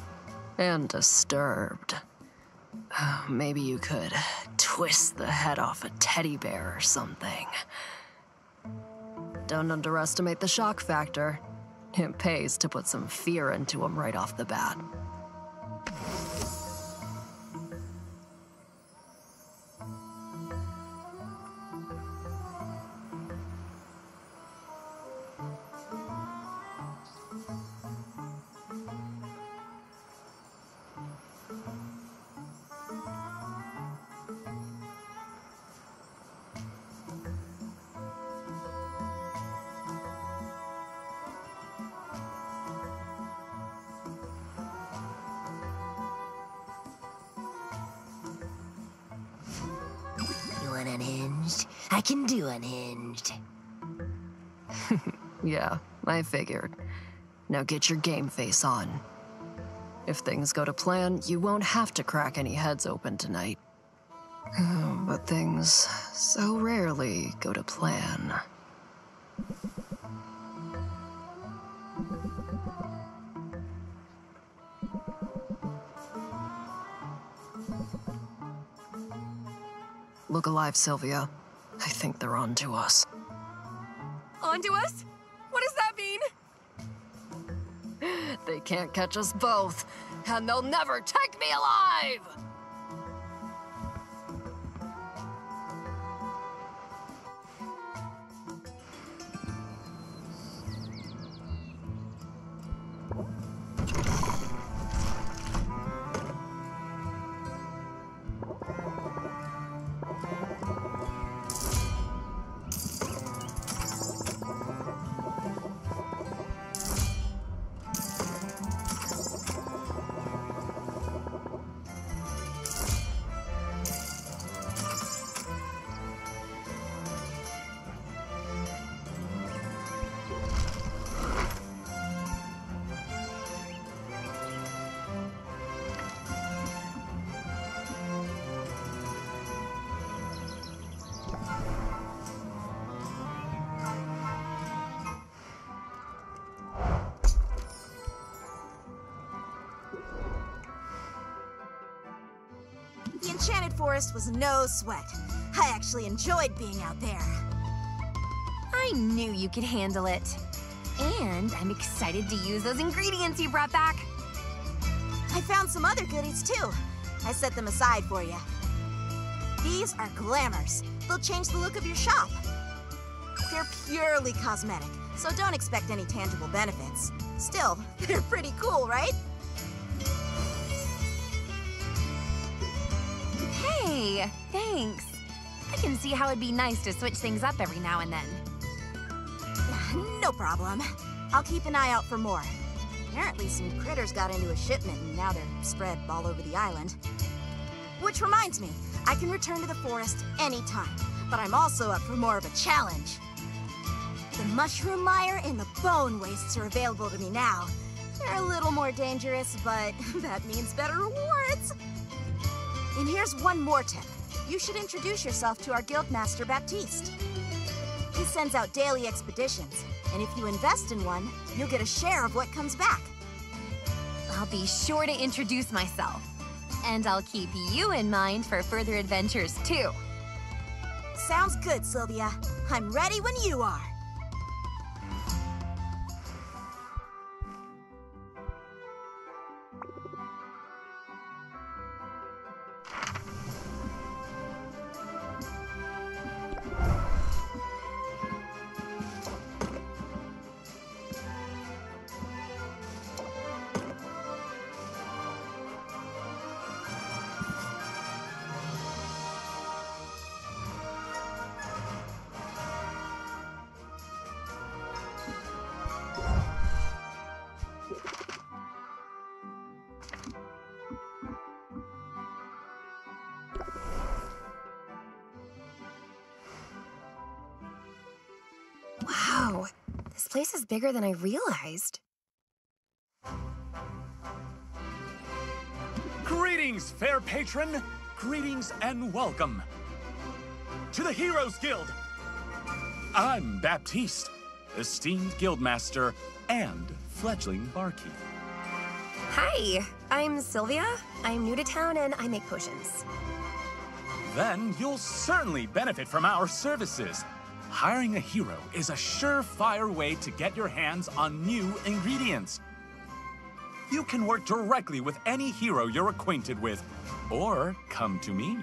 And disturbed. Maybe you could twist the head off a teddy bear or something. Don't underestimate the shock factor. It pays to put some fear into him right off the bat.
Unhinged. I can do unhinged.
Yeah, I figured. Now get your game face on. If things go to plan, you won't have to crack any heads open tonight. But things so rarely go to plan. Look alive, Sylvia. I think they're on to us.
Onto us? What does that mean?
They can't catch us both, and they'll never take me alive!
The Enchanted Forest was no sweat. I actually enjoyed being out there.
I knew you could handle it. And I'm excited to use those ingredients you brought back.
I found some other goodies too. I set them aside for you. These are glamours. They'll change the look of your shop. They're purely cosmetic, so don't expect any tangible benefits. Still, they're pretty cool, right?
Hey, thanks. I can see how it'd be nice to switch things up every now and then.
No problem. I'll keep an eye out for more. Apparently some critters got into a shipment and now they're spread all over the island. Which reminds me, I can return to the forest anytime, but I'm also up for more of a challenge. The mushroom mire and the bone wastes are available to me now. They're a little more dangerous, but that means better rewards. And here's one more tip. You should introduce yourself to our guildmaster, Baptiste. He sends out daily expeditions, and if you invest in one, you'll get a share of what comes back.
I'll be sure to introduce myself. And I'll keep you in mind for further adventures, too.
Sounds good, Sylvia. I'm ready when you are.
Wow, this place is bigger than I realized.
Greetings, fair patron. Greetings and welcome to the Heroes Guild. I'm Baptiste, esteemed guildmaster and fledgling barkeep.
Hi, I'm Sylvia. I'm new to town and I make potions.
Then you'll certainly benefit from our services. Hiring a hero is a surefire way to get your hands on new ingredients. You can work directly with any hero you're acquainted with, or come to me.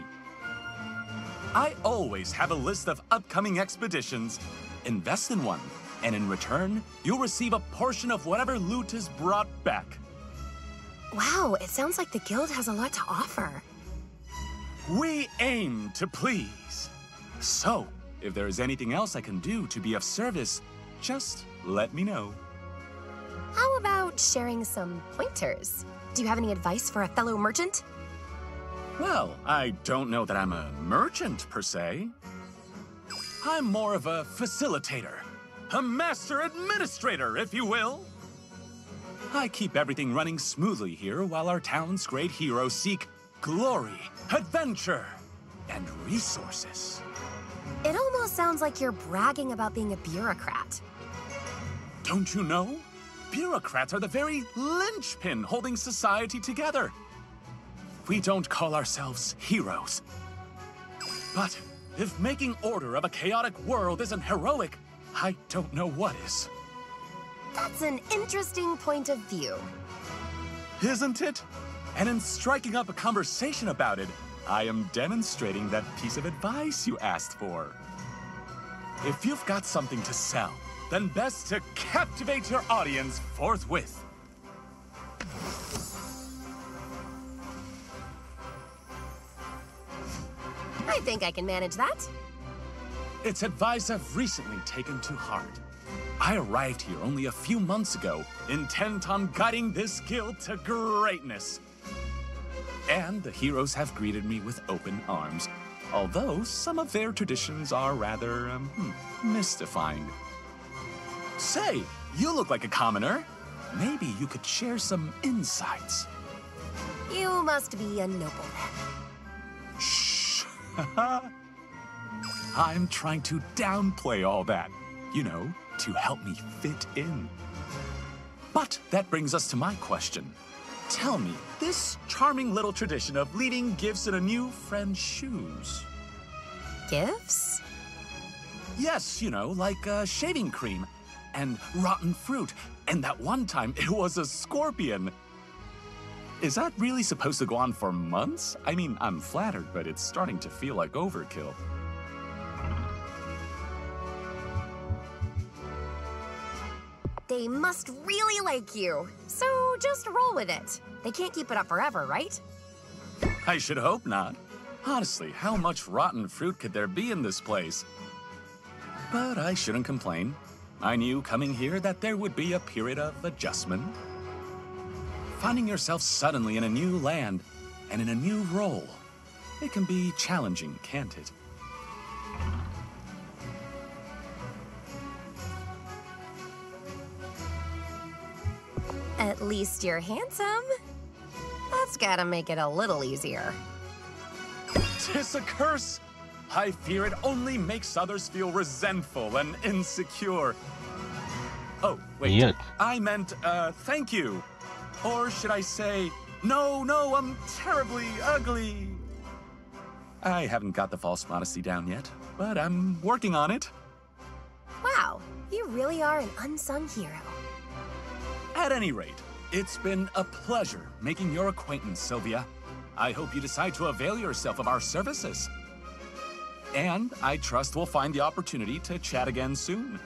I always have a list of upcoming expeditions. Invest in one, and in return, you'll receive a portion of whatever loot is brought back.
Wow, it sounds like the guild has a lot to offer.
We aim to please. So, if there is anything else I can do to be of service, just let me know.
How about sharing some pointers? Do you have any advice for a fellow merchant?
Well, I don't know that I'm a merchant, per se. I'm more of a facilitator. A master administrator, if you will. I keep everything running smoothly here while our town's great heroes seek glory, adventure, and resources.
It almost sounds like you're bragging about being a bureaucrat.
Don't you know? Bureaucrats are the very linchpin holding society together. We don't call ourselves heroes. But if making order of a chaotic world isn't heroic, I don't know what is.
That's an interesting point of view.
Isn't it? And in striking up a conversation about it, I am demonstrating that piece of advice you asked for. If you've got something to sell, then best to captivate your audience forthwith.
I think I can manage that.
It's advice I've recently taken to heart. I arrived here only a few months ago, intent on guiding this guild to greatness. And the heroes have greeted me with open arms, although some of their traditions are rather, mystifying. Say, you look like a commoner. Maybe you could share some insights.
You must be a nobleman.
Shh. I'm trying to downplay all that, you know, to help me fit in. But that brings us to my question. Tell me, this charming little tradition of leaving gifts in a new friend's shoes.
Gifts?
Yes, you know, like shaving cream and rotten fruit. And that one time it was a scorpion. Is that really supposed to go on for months? I mean, I'm flattered, but it's starting to feel like overkill.
They must really like you. So just roll with it. They can't keep it up forever, right?
I should hope not. Honestly, how much rotten fruit could there be in this place? But I shouldn't complain. I knew coming here that there would be a period of adjustment. Finding yourself suddenly in a new land and in a new role, it can be challenging, can't it?
At least you're handsome. That's gotta make it a little easier.
'Tis a curse! I fear it only makes others feel resentful and insecure. Oh, wait.
Yeah.
I meant, thank you. Or should I say, no, I'm terribly ugly. I haven't got the false modesty down yet, but I'm working on it.
Wow, you really are an unsung hero.
At any rate, it's been a pleasure making your acquaintance, Sylvia. I hope you decide to avail yourself of our services. And I trust we'll find the opportunity to chat again soon.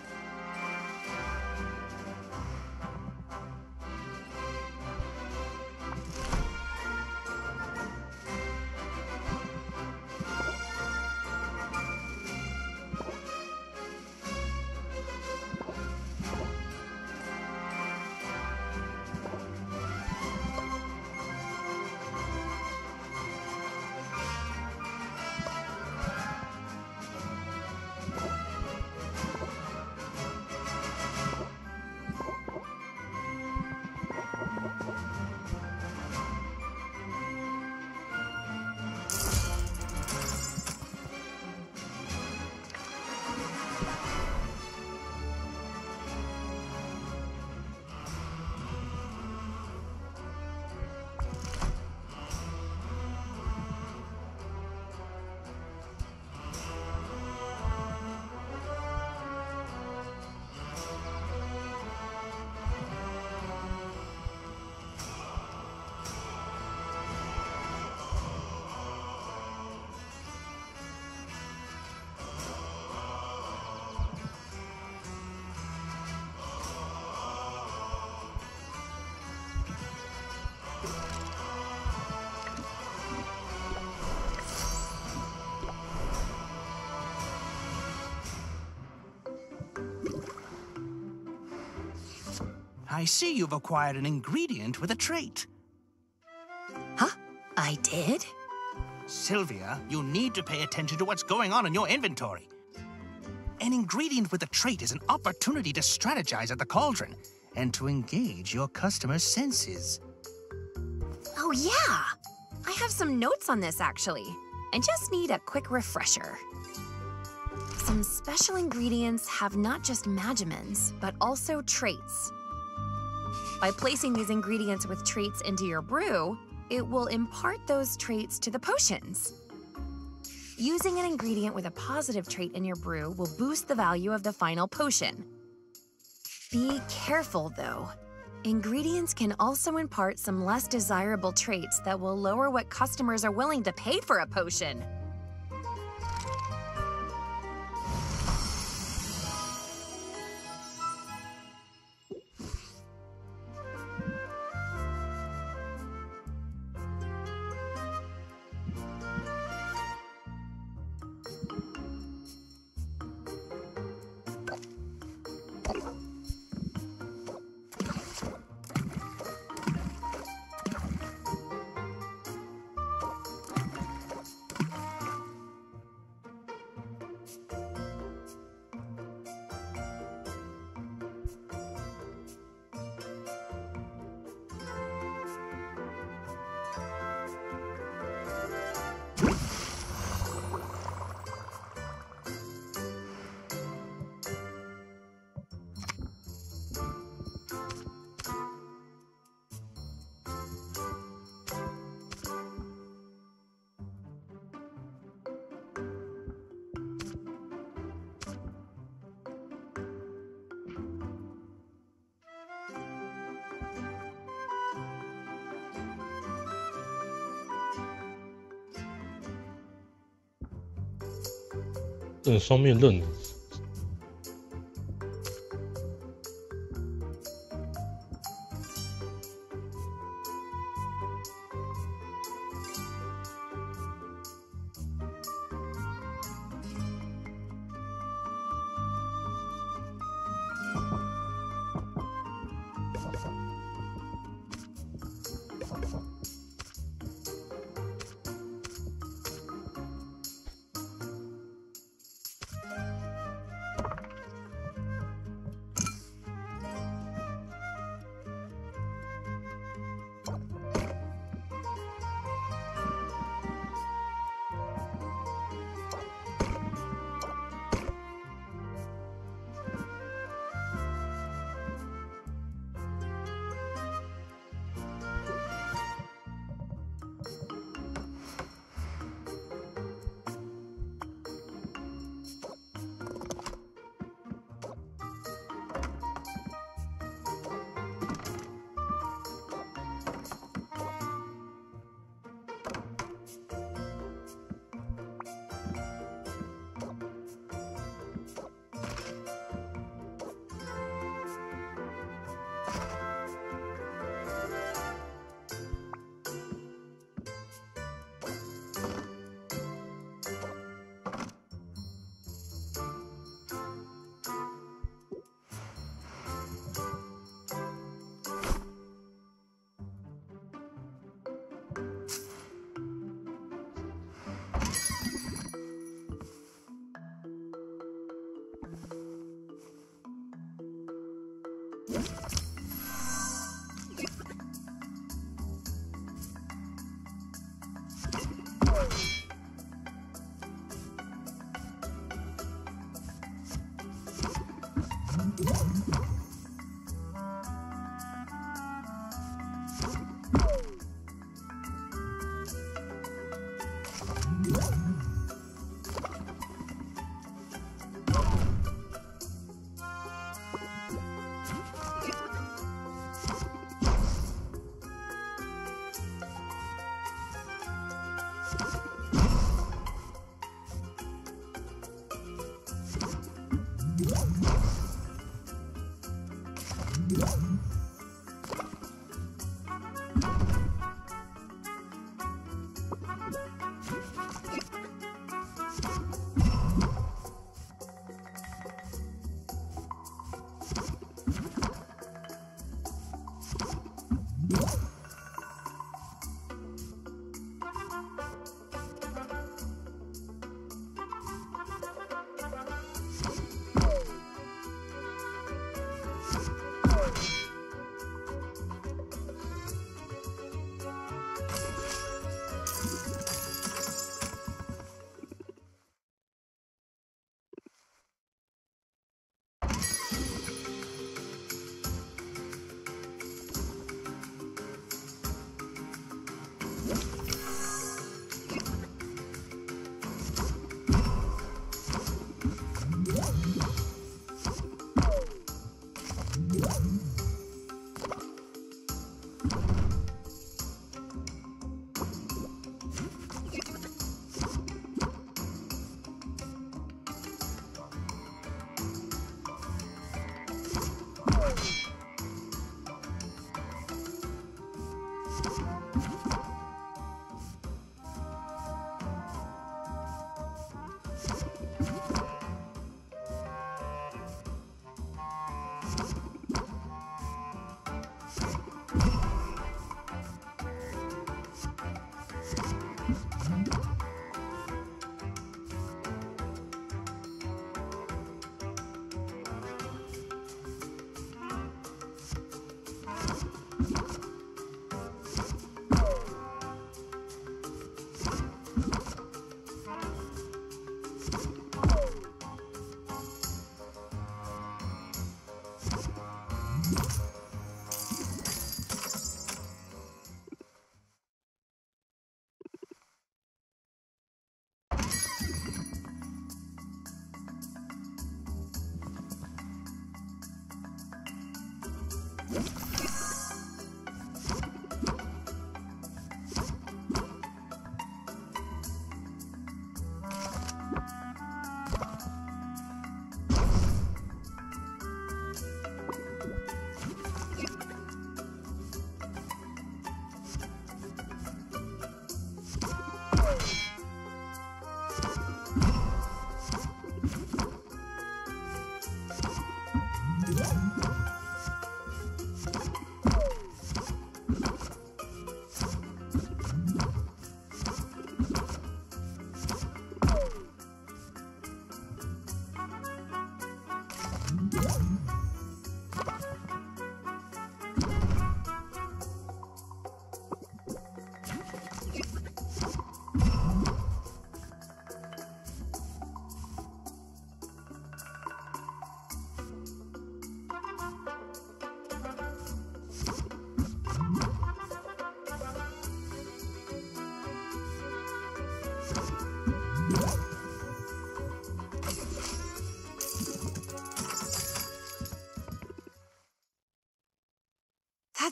I see you've acquired an ingredient with a trait.
Huh? I did?
Sylvia, you need to pay attention to what's going on in your inventory. An ingredient with a trait is an opportunity to strategize at the cauldron and to engage your customers' senses.
Oh, yeah! I have some notes on this, actually. I just need a quick refresher. Some special ingredients have not just magimens, but also traits. By placing these ingredients with traits into your brew, it will impart those traits to the potions. Using an ingredient with a positive trait in your brew will boost the value of the final potion. Be careful, though. Ingredients can also impart some less desirable traits that will lower what customers are willing to pay for a potion.
这种双面刃。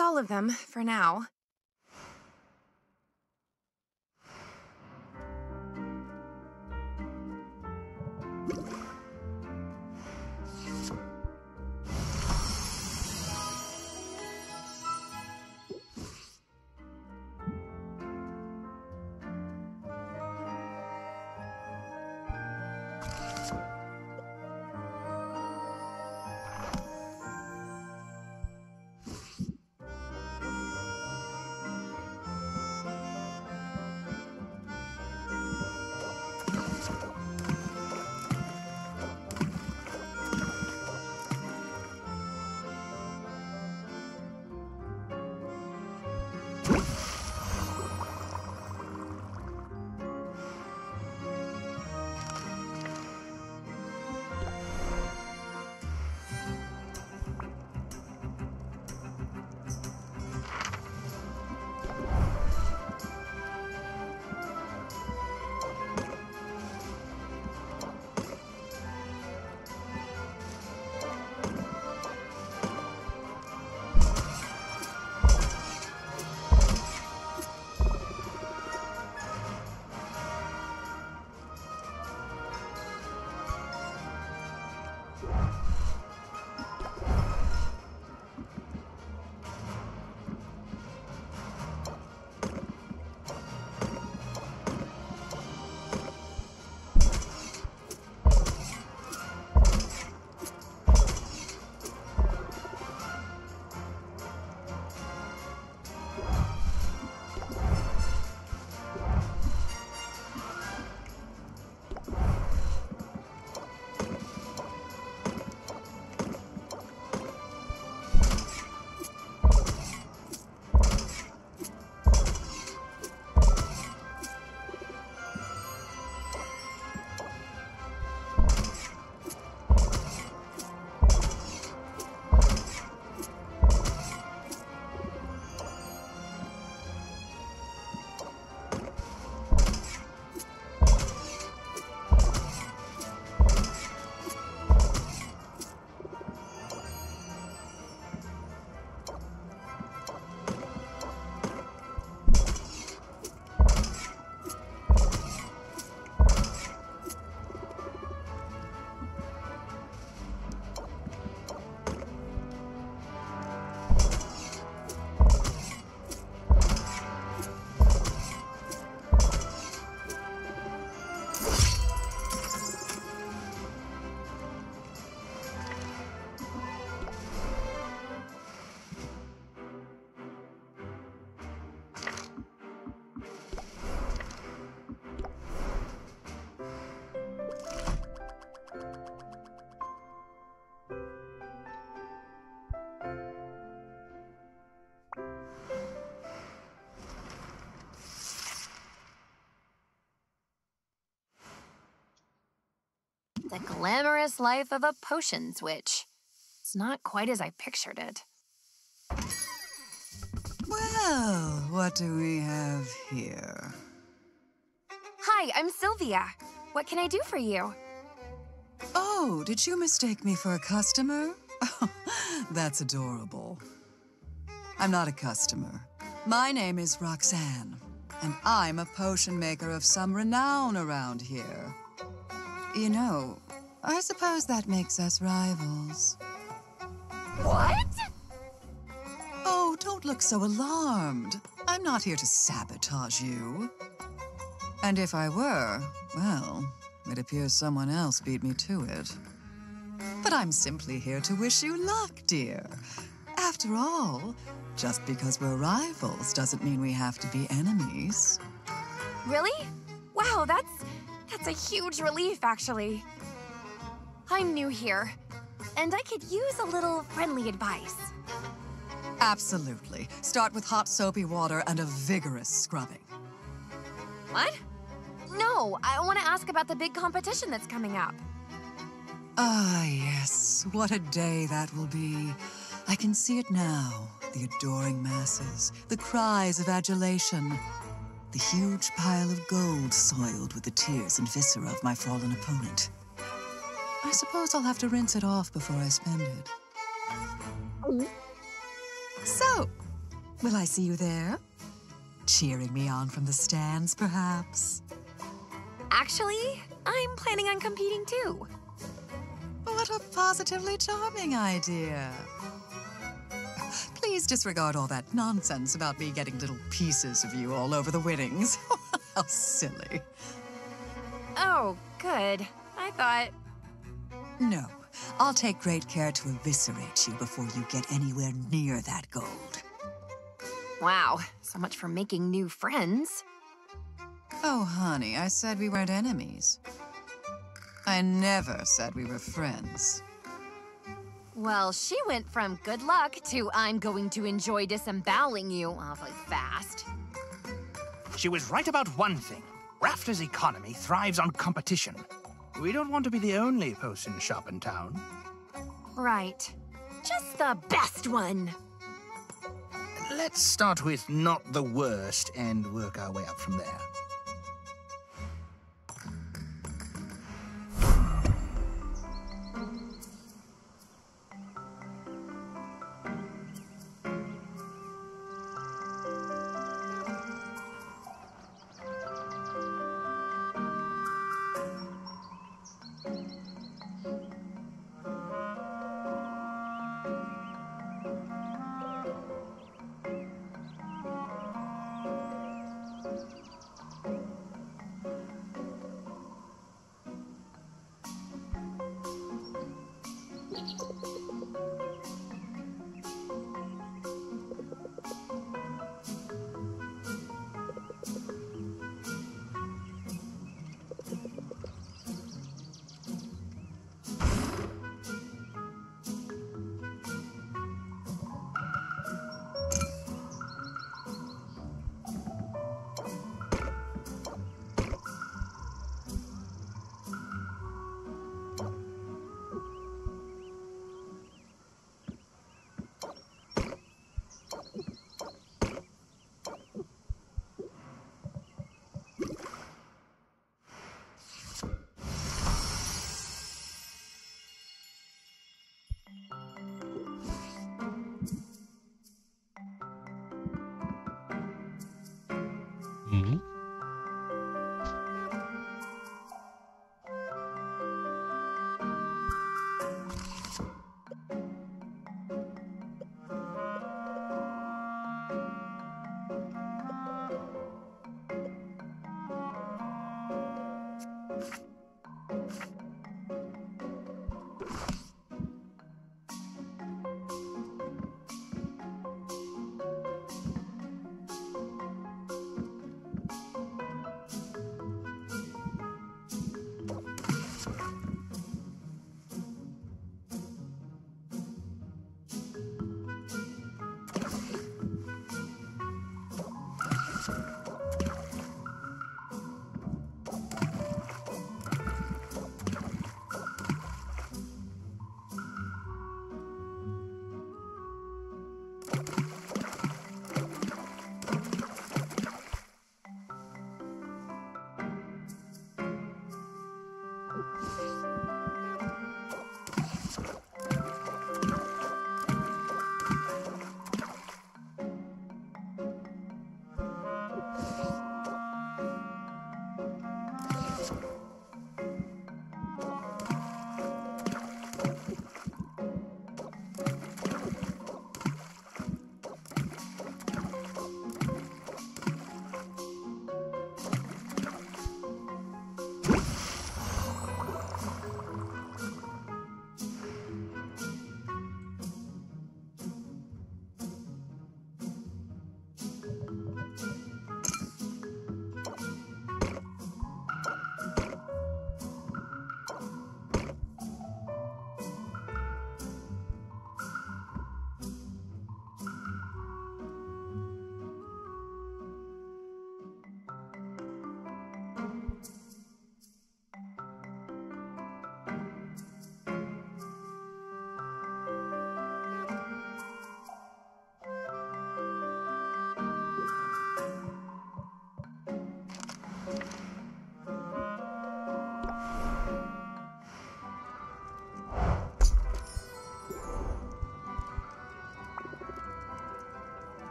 That's all of them, for now. The glamorous life of a potions witch. It's not quite as I pictured it.
Well, what do we have here?
Hi, I'm Sylvia. What can I do for you?
Oh, did you mistake me for a customer? That's adorable. I'm not a customer. My name is Roxanne, and I'm a potion maker of some renown around here. You know, I suppose that makes us rivals.
What?
Oh, don't look so alarmed. I'm not here to sabotage you. And if I were, well, it appears someone else beat me to it. But I'm simply here to wish you luck, dear. After all, just because we're rivals doesn't mean we have to be enemies.
Really? Wow, that's a huge relief, actually. I'm new here, and I could use a little friendly advice.
Absolutely. Start with hot soapy water and a vigorous scrubbing.
What? No, I want to ask about the big competition that's coming up.
Ah, yes. What a day that will be. I can see it now. The adoring masses, the cries of adulation, the huge pile of gold soiled with the tears and viscera of my fallen opponent. I suppose I'll have to rinse it off before I spend it. So, Will I see you there? Cheering me on from the stands, perhaps?
Actually, I'm planning on competing too.
What a positively charming idea. Please disregard all that nonsense about me getting little pieces of you all over the winnings. How silly.
Oh, good. I thought...
No, I'll take great care to eviscerate you before you get anywhere near that gold.
Wow, so much for making new friends.
Oh, honey, I said we weren't enemies. I never said we were friends.
Well, she went from good luck to I'm going to enjoy disemboweling you awfully fast.
She was right about one thing. Rafter's economy thrives on competition. We don't want to be the only potion shop in town.
Right. Just the best one.
Let's start with not the worst and work our way up from there.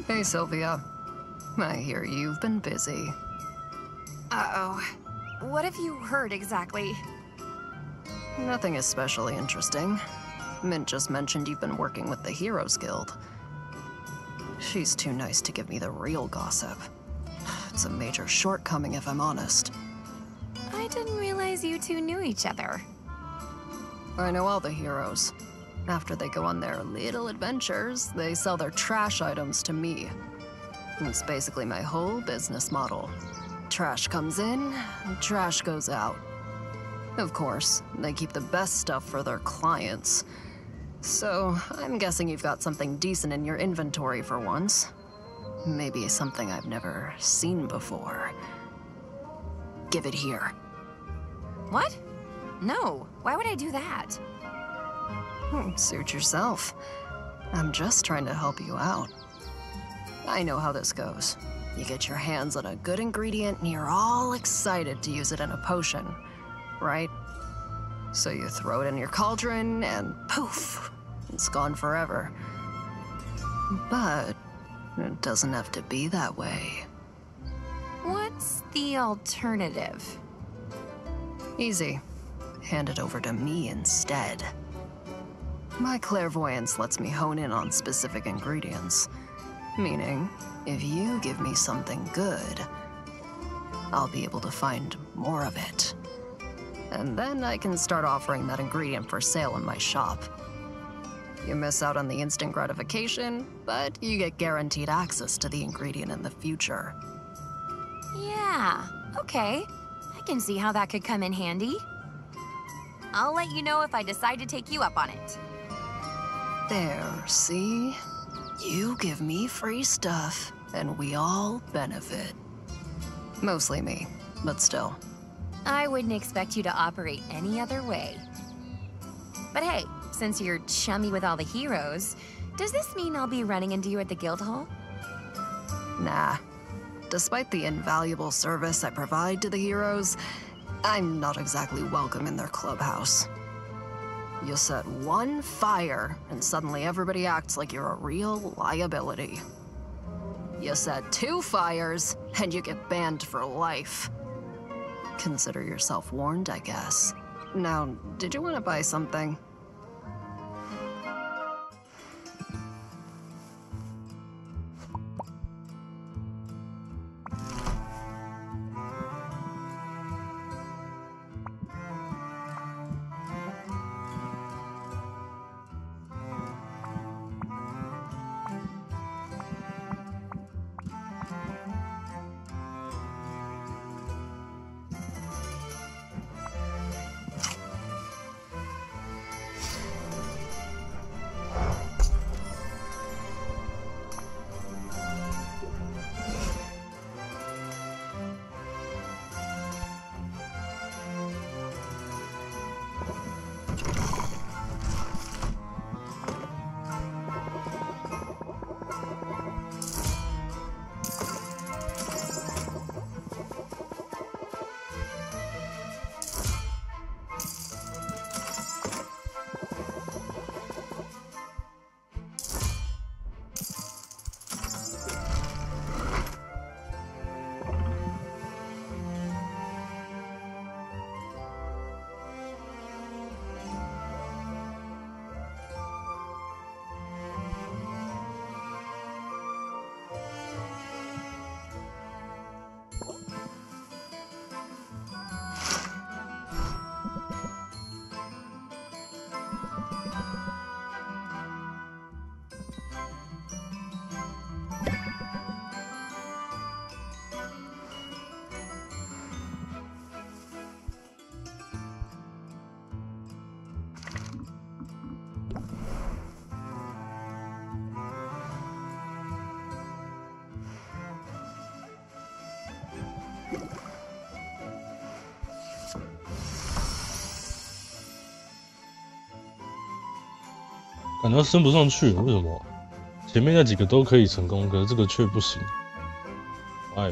Hey, Sylvia. I hear you've been busy.
Uh-oh. What have you heard exactly?
Nothing especially interesting. Mint just mentioned you've been working with the Heroes Guild. She's too nice to give me the real gossip. It's a major shortcoming if I'm honest.
I didn't realize you two knew each other.
I know all the heroes. After they go on their little adventures, they sell their trash items to me. It's basically my whole business model. Trash comes in, trash goes out. Of course, they keep the best stuff for their clients. So, I'm guessing you've got something decent in your inventory for once. Maybe something I've never seen before. Give it here.
What? No, why would I do that?
Suit yourself. I'm just trying to help you out. I know how this goes. You get your hands on a good ingredient and you're all excited to use it in a potion, right? So you throw it in your cauldron and poof, it's gone forever. But it doesn't have to be that way.
What's the alternative?
Easy. Hand it over to me instead. My clairvoyance lets me hone in on specific ingredients. Meaning, if you give me something good, I'll be able to find more of it. And then I can start offering that ingredient for sale in my shop. You miss out on the instant gratification, but you get guaranteed access to the ingredient in the future.
Yeah, okay. I can see how that could come in handy. I'll let you know if I decide to take you up on it.
There, see? You give me free stuff, and we all benefit. Mostly me, but still.
I wouldn't expect you to operate any other way. But hey, since you're chummy with all the heroes, does this mean I'll be running into you at the guild hall?
Nah. Despite the invaluable service I provide to the heroes, I'm not exactly welcome in their clubhouse. You set one fire, and suddenly everybody acts like you're a real liability. You set 2 fires, and you get banned for life. Consider yourself warned, I guess. Now, did you want to buy something?
感觉升不上去，为什么？前面那几个都可以成功，可是这个却不行。哎，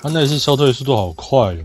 他那次消退的速度好快哦。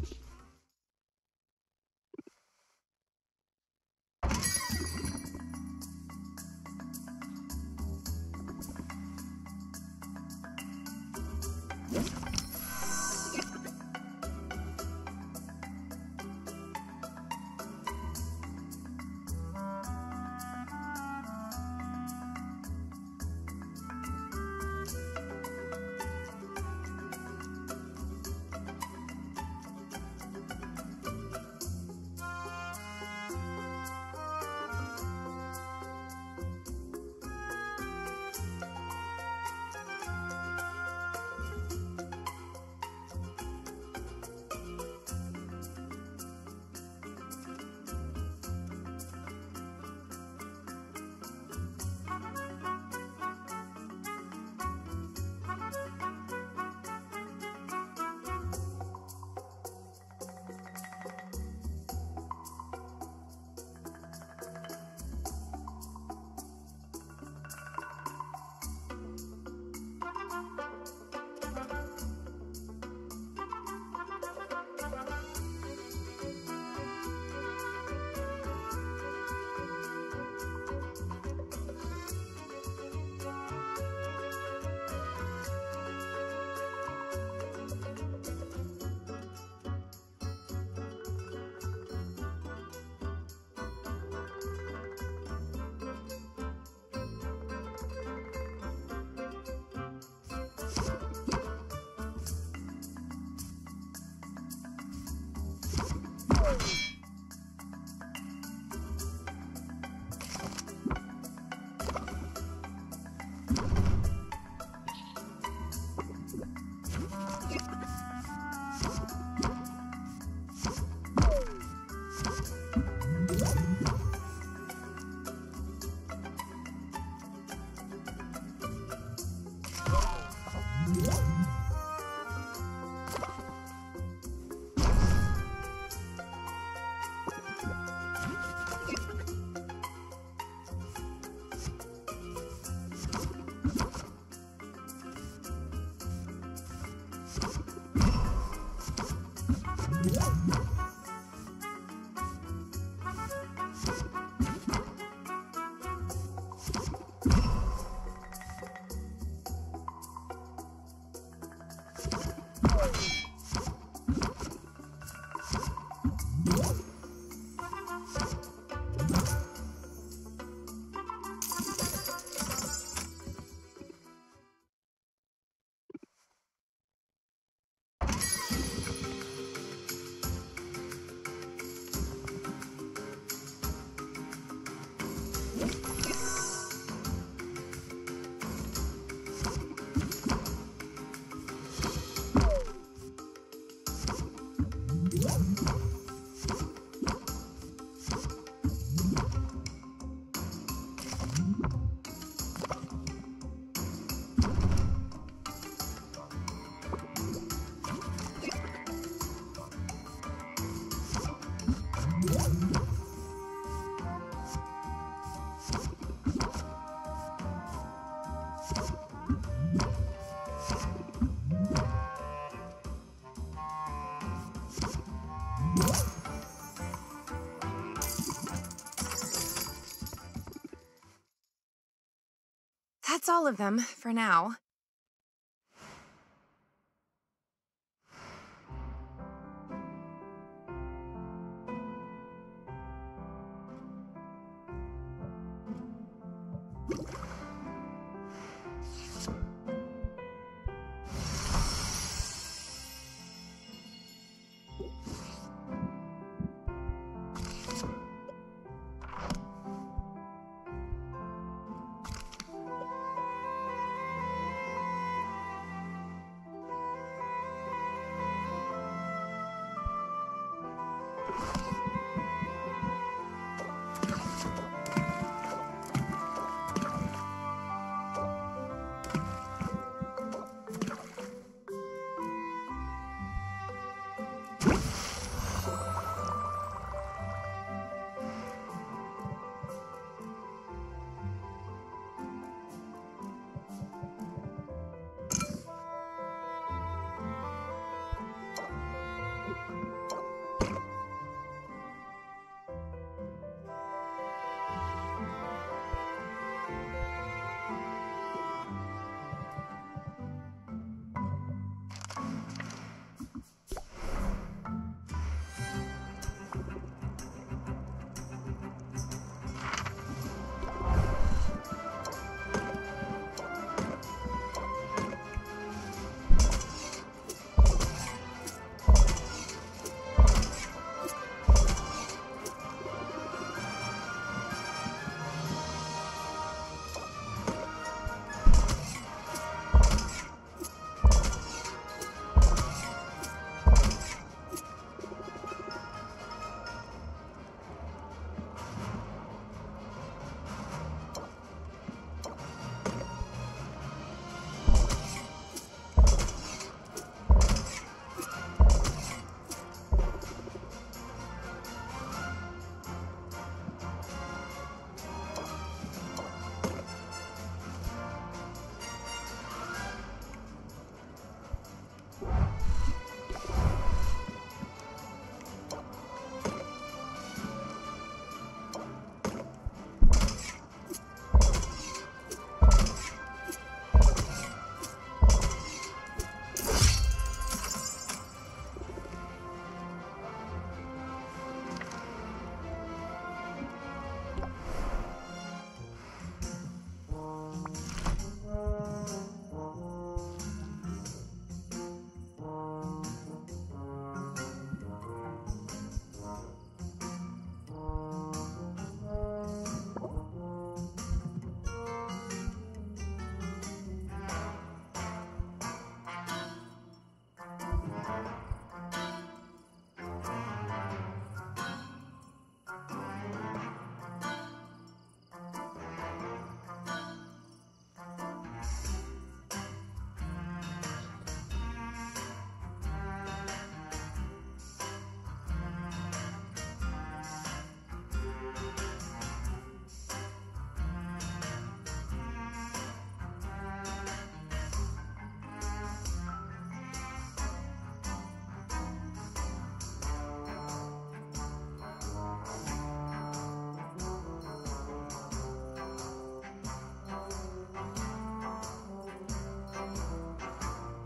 That's all of them, for now.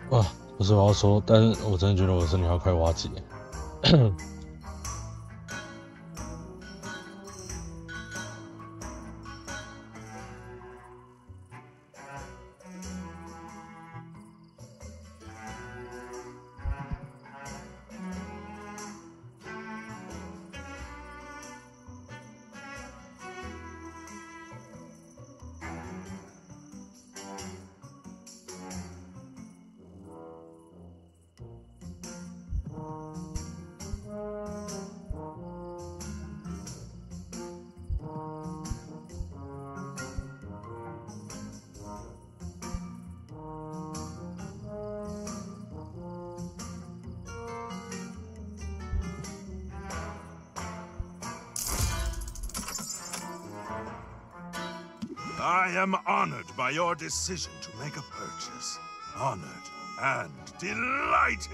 哇，不是我要说，但是我真的觉得我的身体要快瓦解。
I am honored by your decision to make a purchase. Honored and delighted.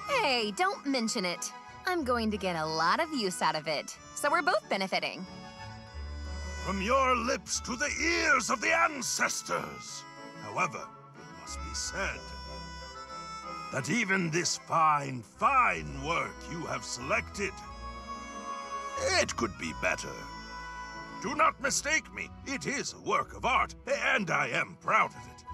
Hey, don't mention it. I'm going to get a lot of use out of it, so we're both benefiting.
From your lips to the ears of the ancestors. However, it must be said that even this fine, fine work you have selected, it could be better. Do not mistake me. It is a work of art, and I am proud of it.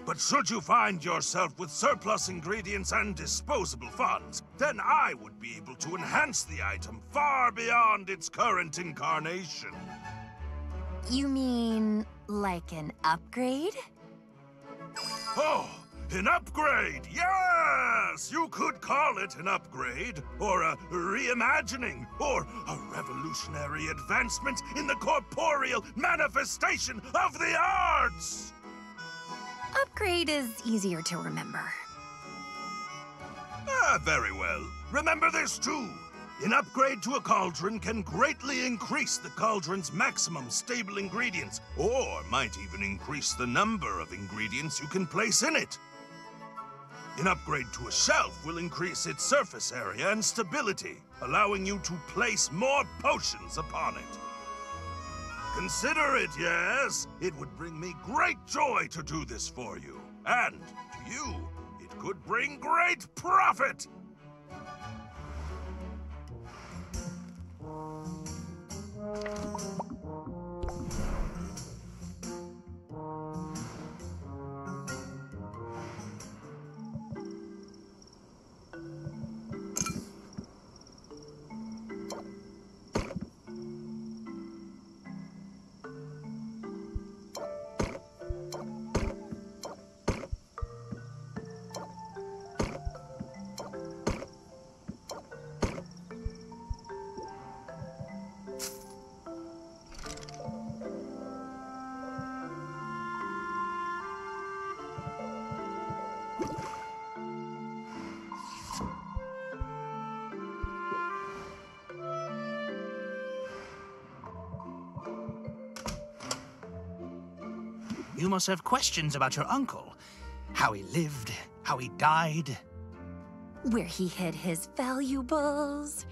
But should you find yourself with surplus ingredients and disposable funds, then I would be able to enhance the item far beyond its current incarnation.
You mean like an upgrade?
Oh, an upgrade! Yes! You could call it an upgrade, or a reimagining, or a revolutionary advancement in the corporeal manifestation of the arts!
Upgrade is easier to remember.
Ah, very well. Remember this too. An upgrade to a cauldron can greatly increase the cauldron's maximum stable ingredients, or might even increase the number of ingredients you can place in it. An upgrade to a shelf will increase its surface area and stability, allowing you to place more potions upon it. Consider it, yes? It would bring me great joy to do this for you. And to you, it could bring great profit!
You must have questions about your uncle. How he lived, how he died.
Where he hid his valuables.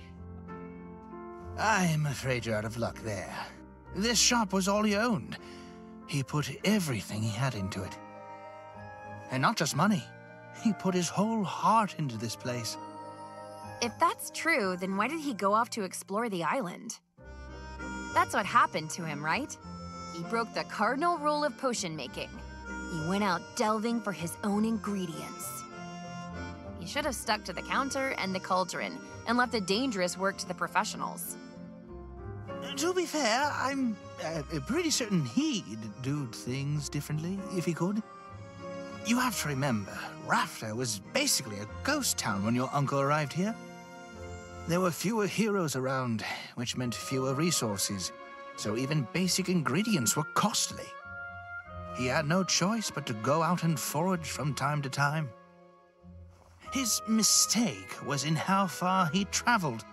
I'm afraid you're out of luck there. This shop was all he owned. He put everything he had into it. And not just money. He put his whole heart into this place.
If that's true, then why did he go off to explore the island? That's what happened to him, right? He broke the cardinal rule of potion making. He went out delving for his own ingredients. He should have stuck to the counter and the cauldron and left the dangerous work to the professionals.
To be fair, I'm pretty certain he'd do things differently if he could. You have to remember, Rafter was basically a ghost town when your uncle arrived here. There were fewer heroes around, which meant fewer resources. So even basic ingredients were costly. He had no choice but to go out and forage from time to time. His mistake was in how far he traveled.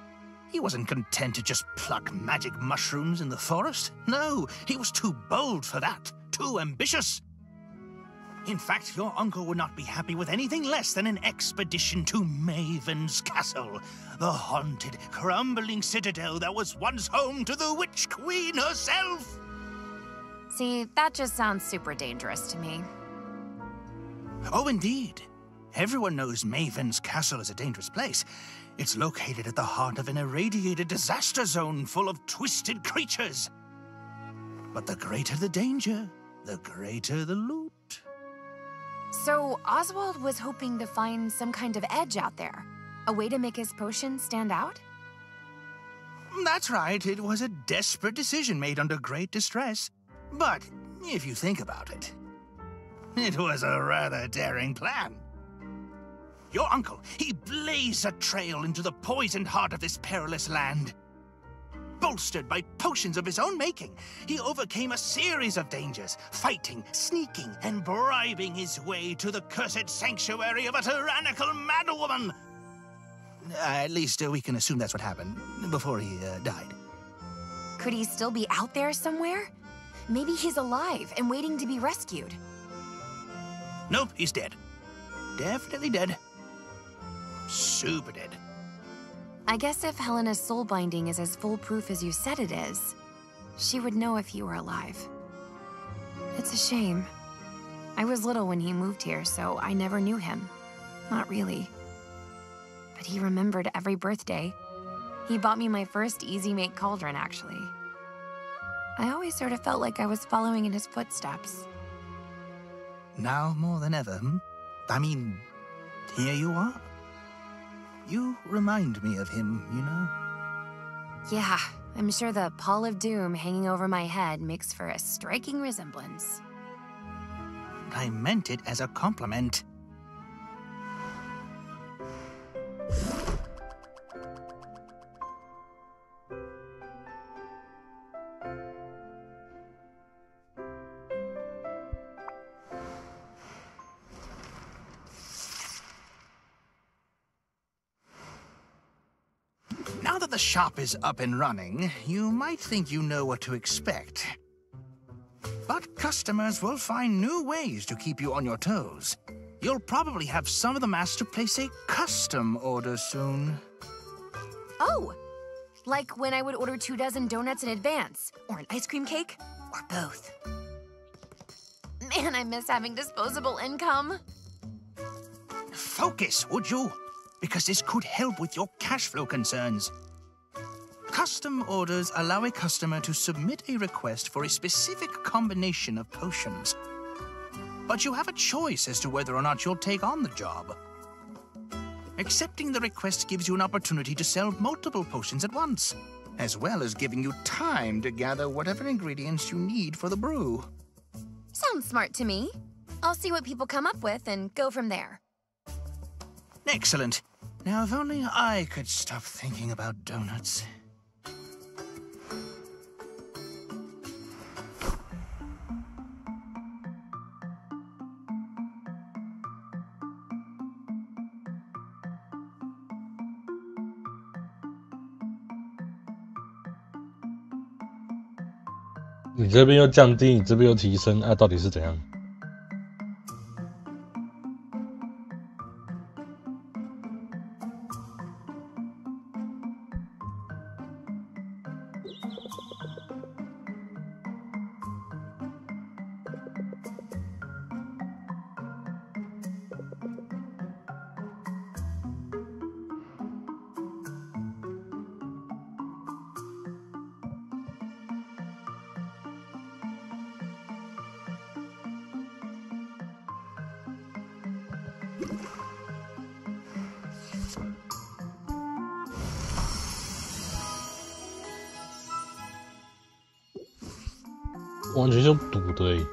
He wasn't content to just pluck magic mushrooms in the forest. No, he was too bold for that, too ambitious. In fact, your uncle would not be happy with anything less than an expedition to Maven's Castle, the haunted, crumbling citadel that was once home to the Witch Queen herself.
See, that just sounds super dangerous to me.
Oh, indeed. Everyone knows Maven's castle is a dangerous place. It's located at the heart of an irradiated disaster zone full of twisted creatures. But the greater the danger, the greater the loot.
So Oswald was hoping to find some kind of edge out there. A way to make his potion stand out?
That's right. It was a desperate decision made under great distress. But if you think about it, it was a rather daring plan. Your uncle, he blazed a trail into the poisoned heart of this perilous land. Bolstered by potions of his own making, he overcame a series of dangers, fighting, sneaking, and bribing his way to the cursed sanctuary of a tyrannical madwoman. At least we can assume that's what happened before he died.
Could he still be out there somewhere? Maybe he's alive and waiting to be rescued.
Nope, he's dead. Definitely dead. Super dead.
I guess if Helena's soul binding is as foolproof as you said it is, she would know if you were alive. It's a shame. I was little when he moved here, so I never knew him. Not really. But he remembered every birthday. He bought me my first Easy Make cauldron, actually. I always sort of felt like I was following in his footsteps.
Now more than ever, I mean, here you are. You remind me of him, you know?
Yeah, I'm sure the pall of doom hanging over my head makes for a striking resemblance.
I meant it as a compliment. Now that the shop is up and running, you might think you know what to expect. But customers will find new ways to keep you on your toes. You'll probably have some of them asked to place a custom order soon.
Oh! Like when I would order 24 donuts in advance, or an ice cream cake, or both. Man, I miss having disposable income.
Focus, would you? Because this could help with your cash flow concerns. Custom orders allow a customer to submit a request for a specific combination of potions. But you have a choice as to whether or not you'll take on the job. Accepting the request gives you an opportunity to sell multiple potions at once, as well as giving you time to gather whatever ingredients you need for the brew.
Sounds smart to me. I'll see what people come up with and go from there.
Excellent. Now, if only I could stop thinking about donuts.
你这边又降低，你这边又提升，到底是怎样？完全是用赌的欸。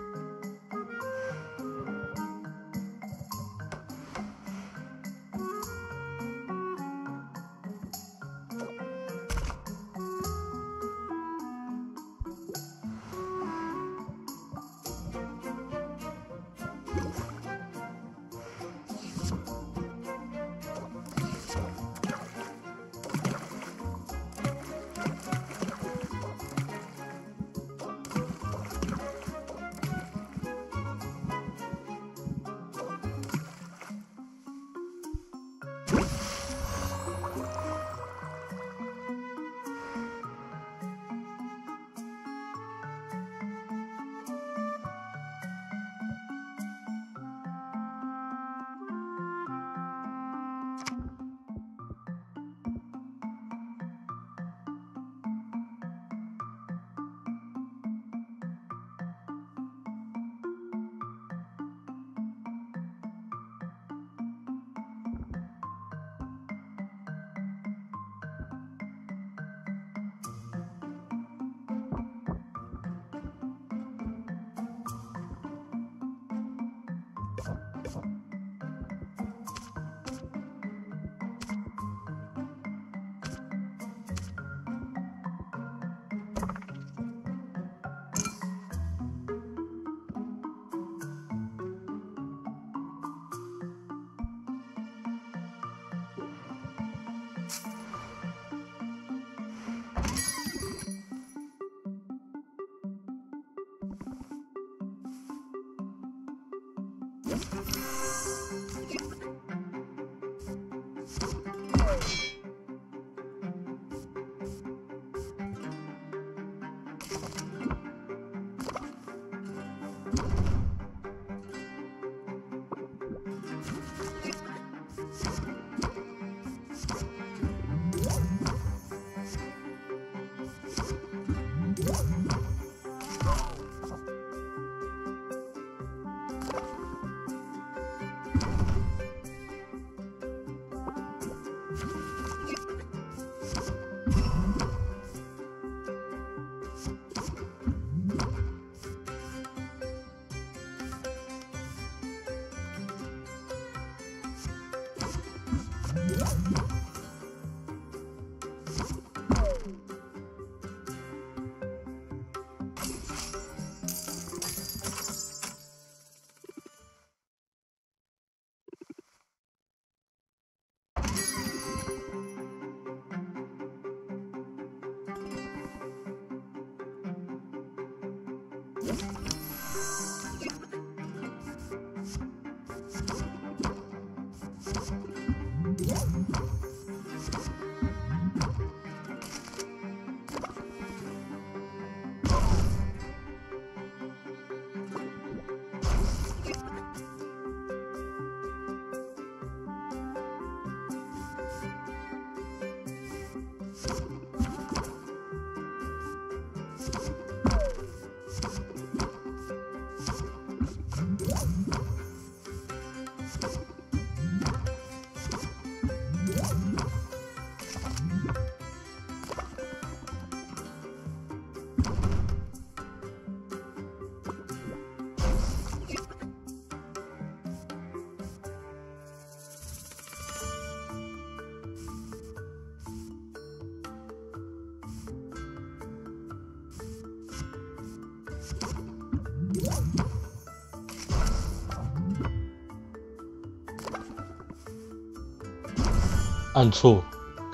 按错，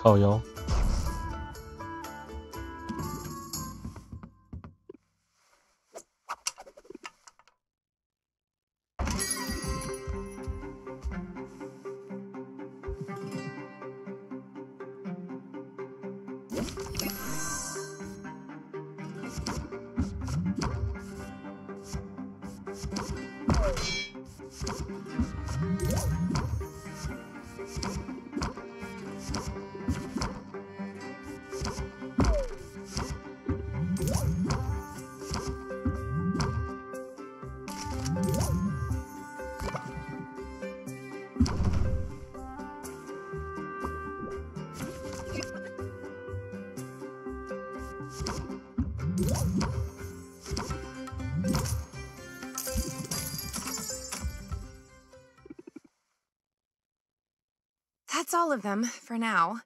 靠腰。
That's all of them, for now.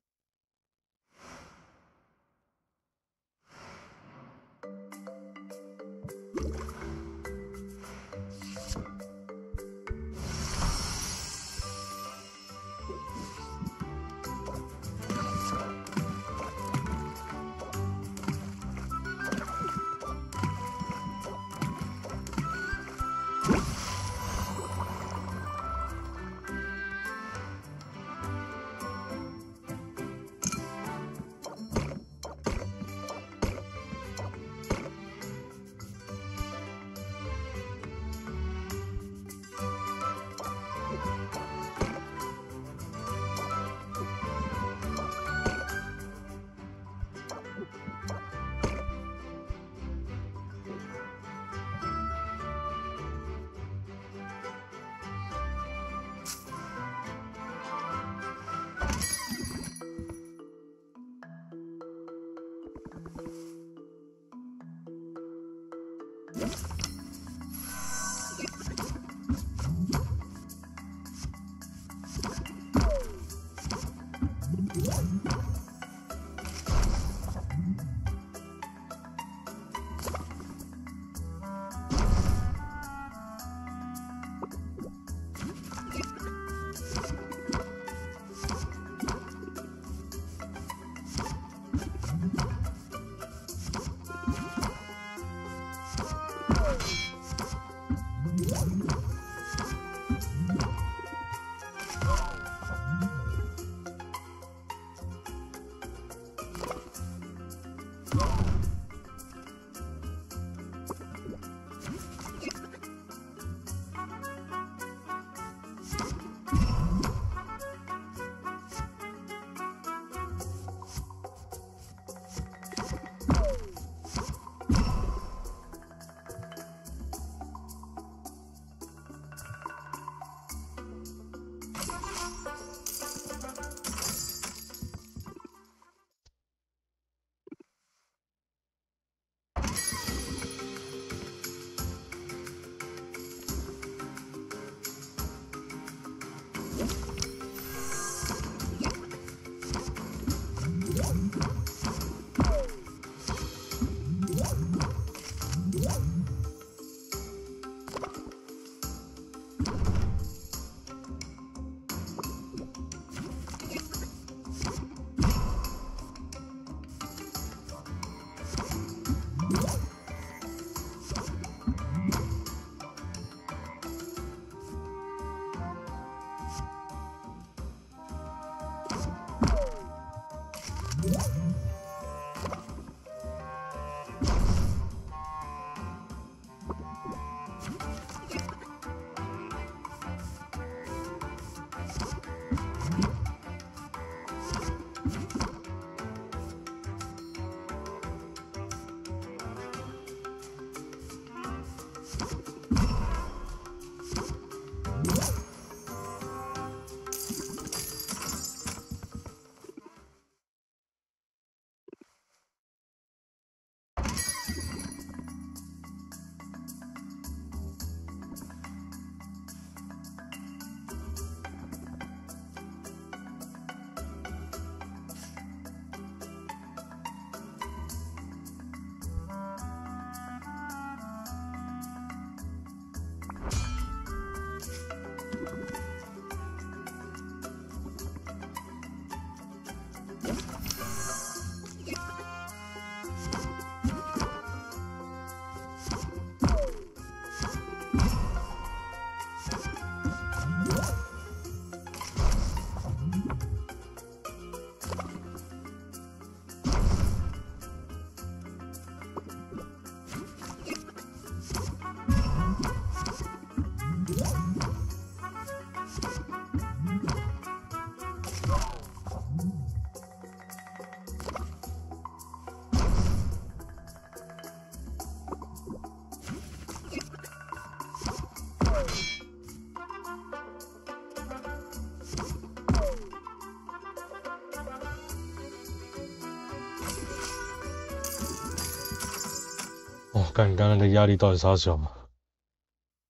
哦，干，刚刚的压力到底啥小啊？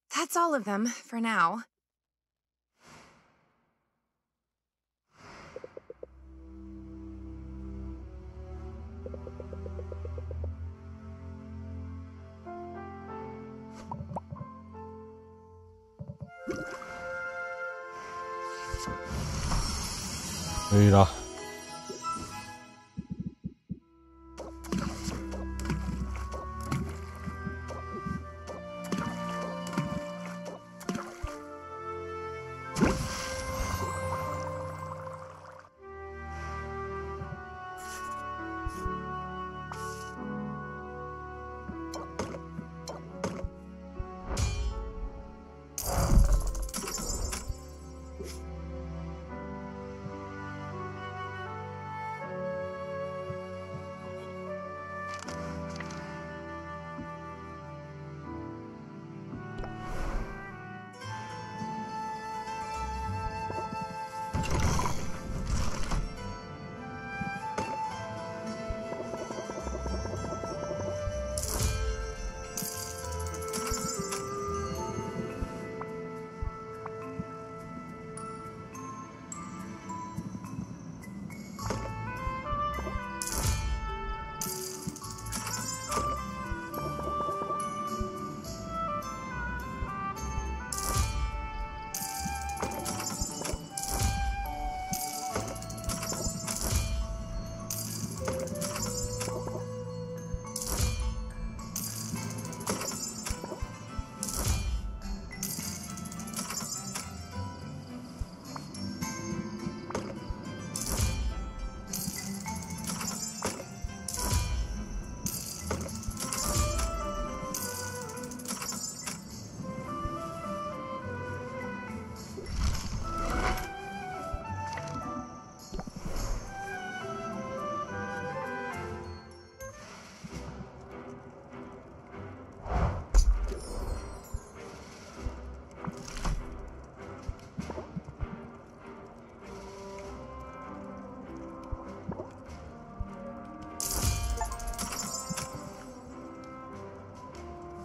That's all of them for now.
可以啦。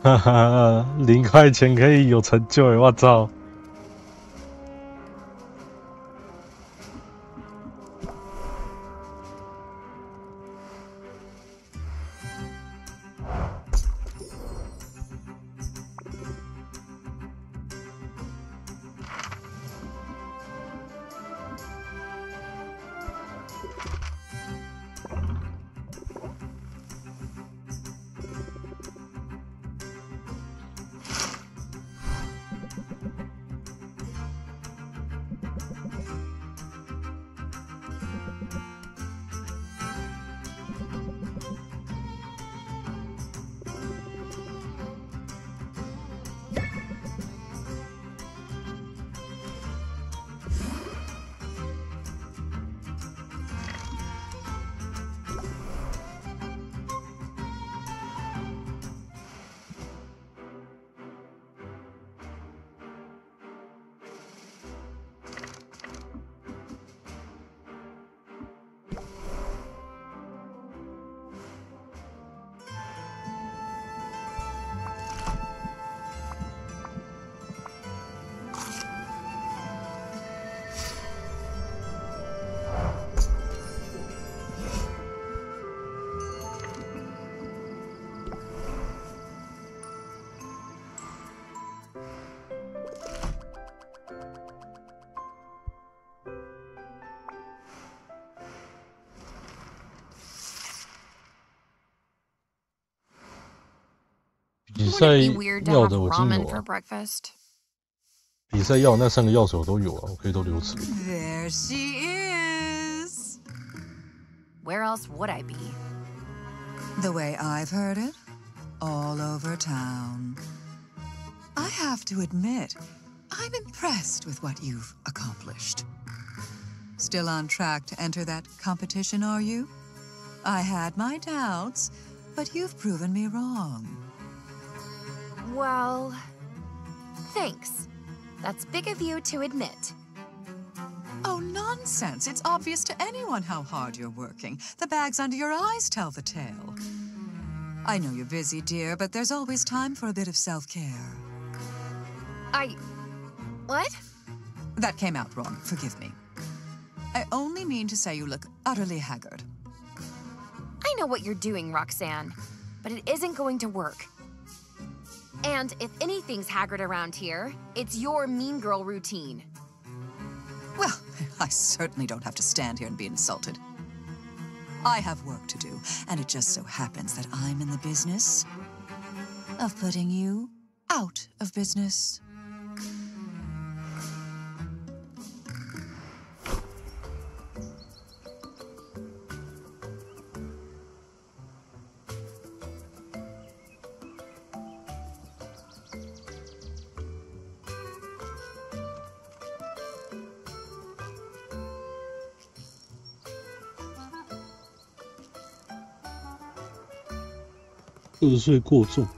哈哈，0块钱可以有成就诶，我操！比
Would
赛
it be weird to
要
have
的我已经
ramen
有
for
啊，
breakfast?
比赛要那3个要素我都有啊，我可以都留持。
There she is.
Where else would I be?
The way I've heard it, all over town. I have to admit, I'm impressed with what you've accomplished. Still on track to enter that competition, are you? I had my doubts, but you've proven me wrong.
Well, thanks. That's big of you to admit.
Oh, nonsense. It's obvious to anyone how hard you're working. The bags under your eyes tell the tale. I know you're busy, dear, but there's always time for a bit of self-care.
What?
That came out wrong. Forgive me. I only mean to say you look utterly haggard.
I know what you're doing, Roxanne, but it isn't going to work. And if anything's haggard around here, it's your mean girl routine.
Well, I certainly don't have to stand here and be insulted. I have work to do, and it just so happens that I'm in the business of putting you out of business.
...20岁过重。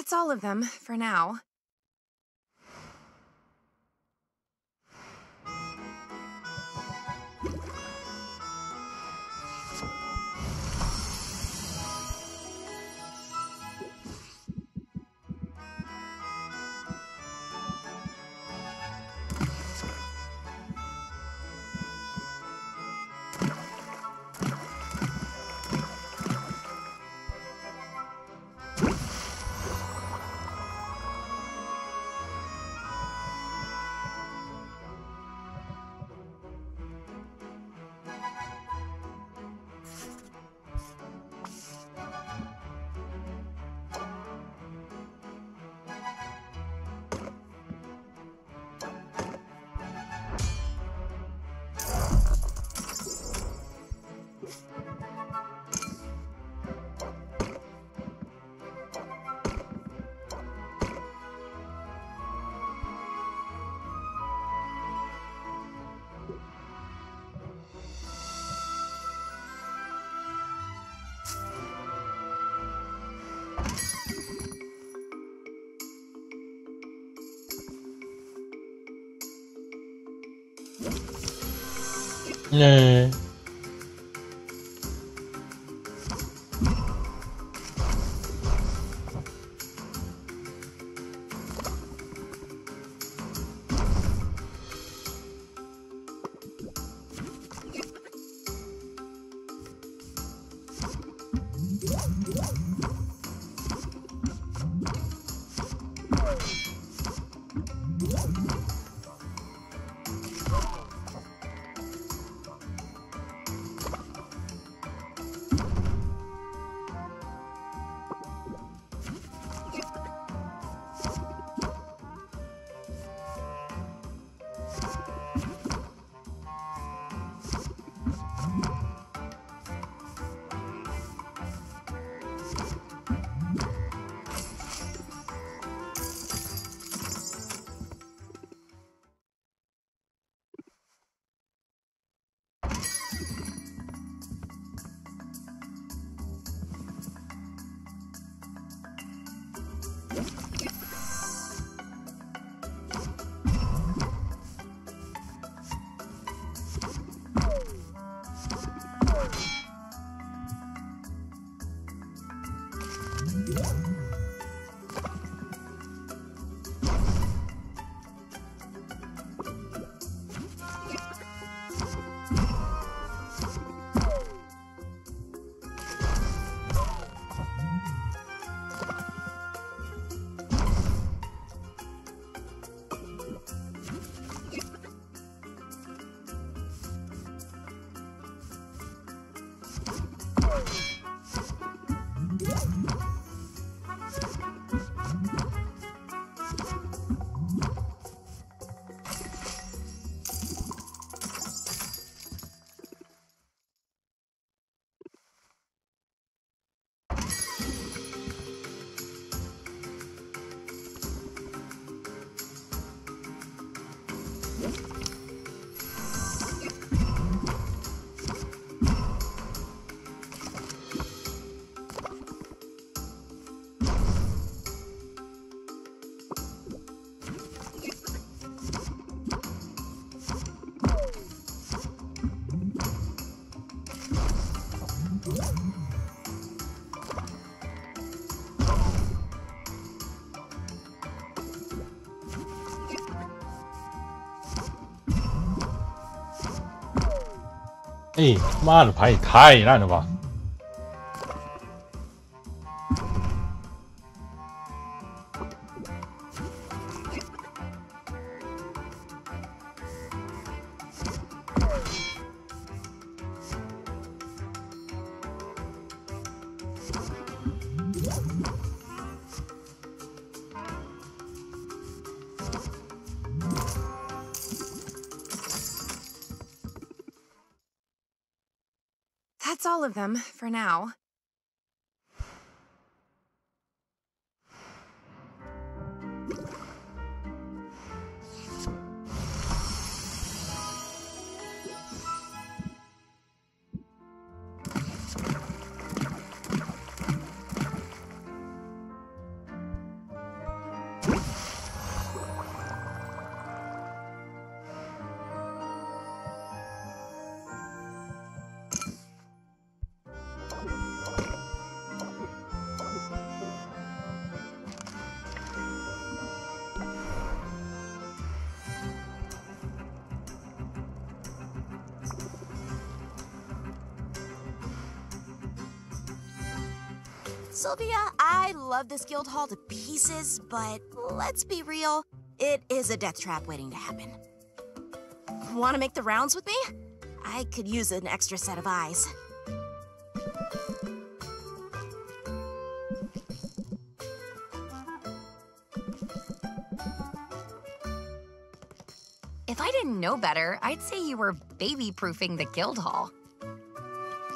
That's all of them, for now.
Yeah. 哎，妈的牌也太烂了吧！That's
all of them for now.
Sylvia, I love this guild hall to pieces, but let's be real, it is a death trap waiting to happen. Want to make the rounds with me? I could use an extra set of eyes.
If I didn't know better, I'd say you were baby-proofing the guild hall.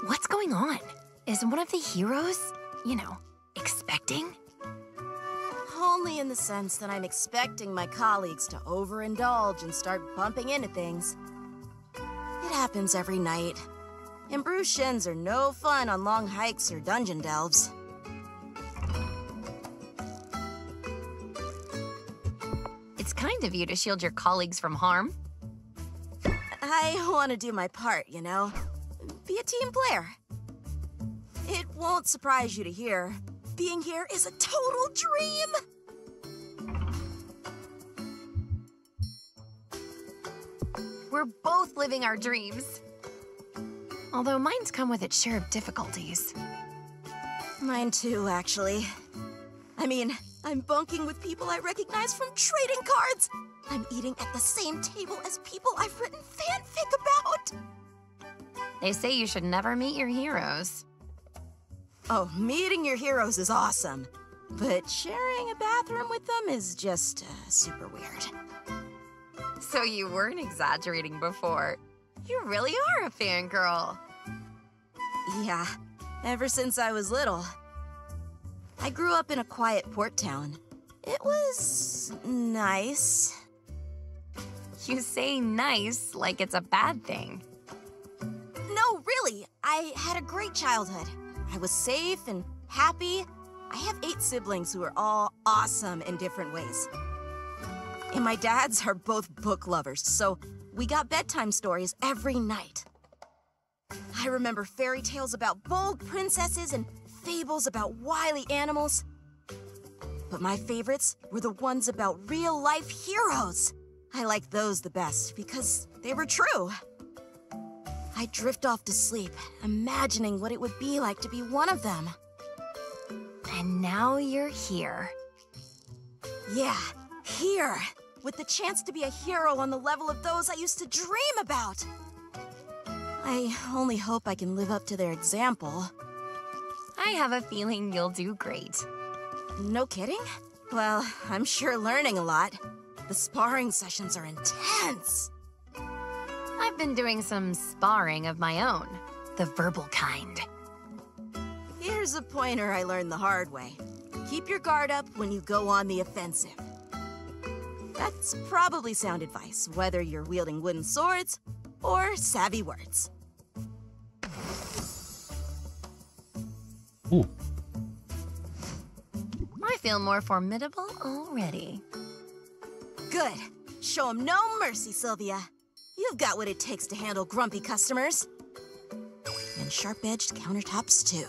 What's going on? Is one of the heroes, you know, expecting?
Only in the sense that I'm expecting my colleagues to overindulge and start bumping into things. It happens every night. And bruised shins are no fun on long hikes or dungeon delves.
It's kind of you to shield your colleagues from harm.
I want to do my part, you know? Be a team player. It won't surprise you to hear, being here is a total dream!
We're both living our dreams. Although mine's come with its share of difficulties.
Mine too, actually. I mean, I'm bunking with people I recognize from trading cards! I'm eating at the same table as people I've written fanfic about!
They say you should never meet your heroes.
Oh, meeting your heroes is awesome. But sharing a bathroom with them is just super weird.
So you weren't exaggerating before. You really are a fangirl.
Yeah, ever since I was little. I grew up in a quiet port town. It was nice.
You say nice like it's a bad thing.
No, really. I had a great childhood. I was safe and happy. I have 8 siblings who are all awesome in different ways. And my dads are both book lovers, so we got bedtime stories every night. I remember fairy tales about bold princesses and fables about wily animals. But my favorites were the ones about real-life heroes. I liked those the best because they were true. I'd drift off to sleep, imagining what it would be like to be one of them.
And now you're here.
Yeah, here, with the chance to be a hero on the level of those I used to dream about. I only hope I can live up to their example.
I have a feeling you'll do great.
No kidding? Well, I'm sure learning a lot. The sparring sessions are intense.
I've been doing some sparring of my own, the verbal kind.
Here's a pointer I learned the hard way. Keep your guard up when you go on the offensive. That's probably sound advice, whether you're wielding wooden swords or savvy words.
Ooh.
I feel more formidable already.
Good. Show 'em no mercy, Sylvia. You've got what it takes to handle grumpy customers. And sharp-edged countertops, too.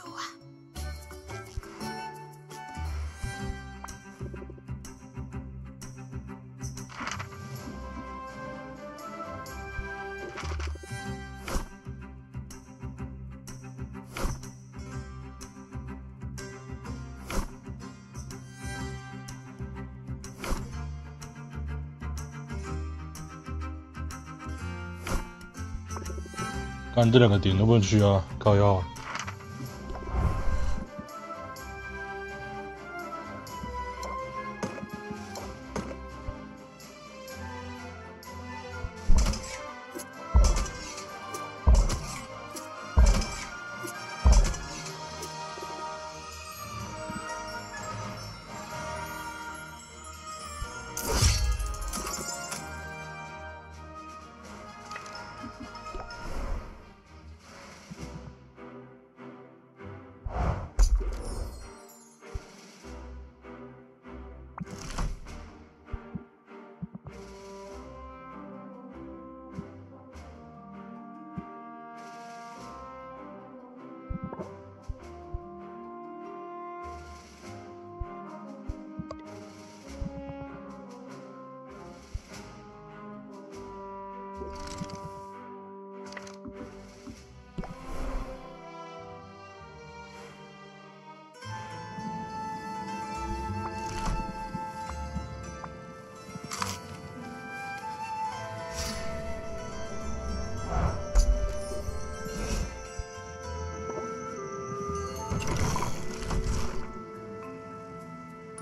看这2个点都不能去啊，靠腰啊。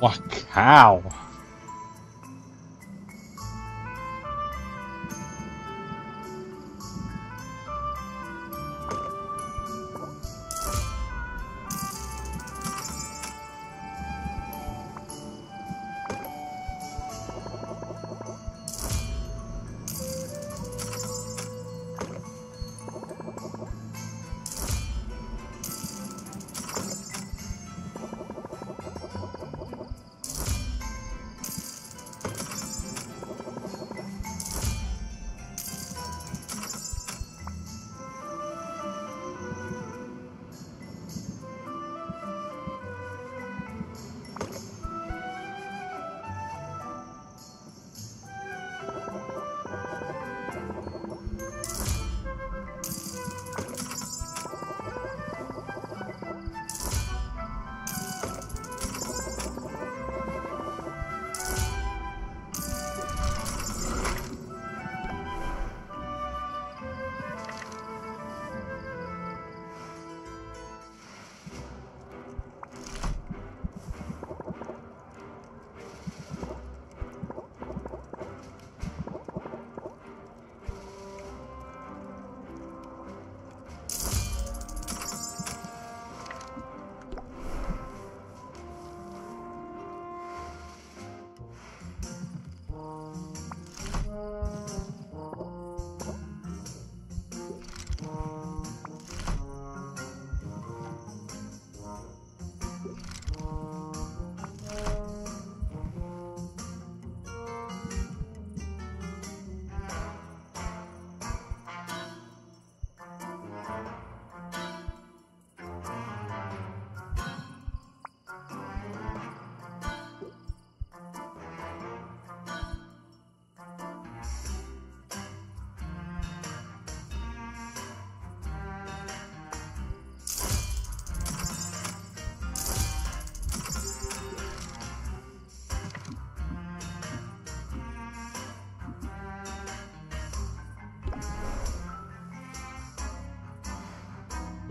哇靠！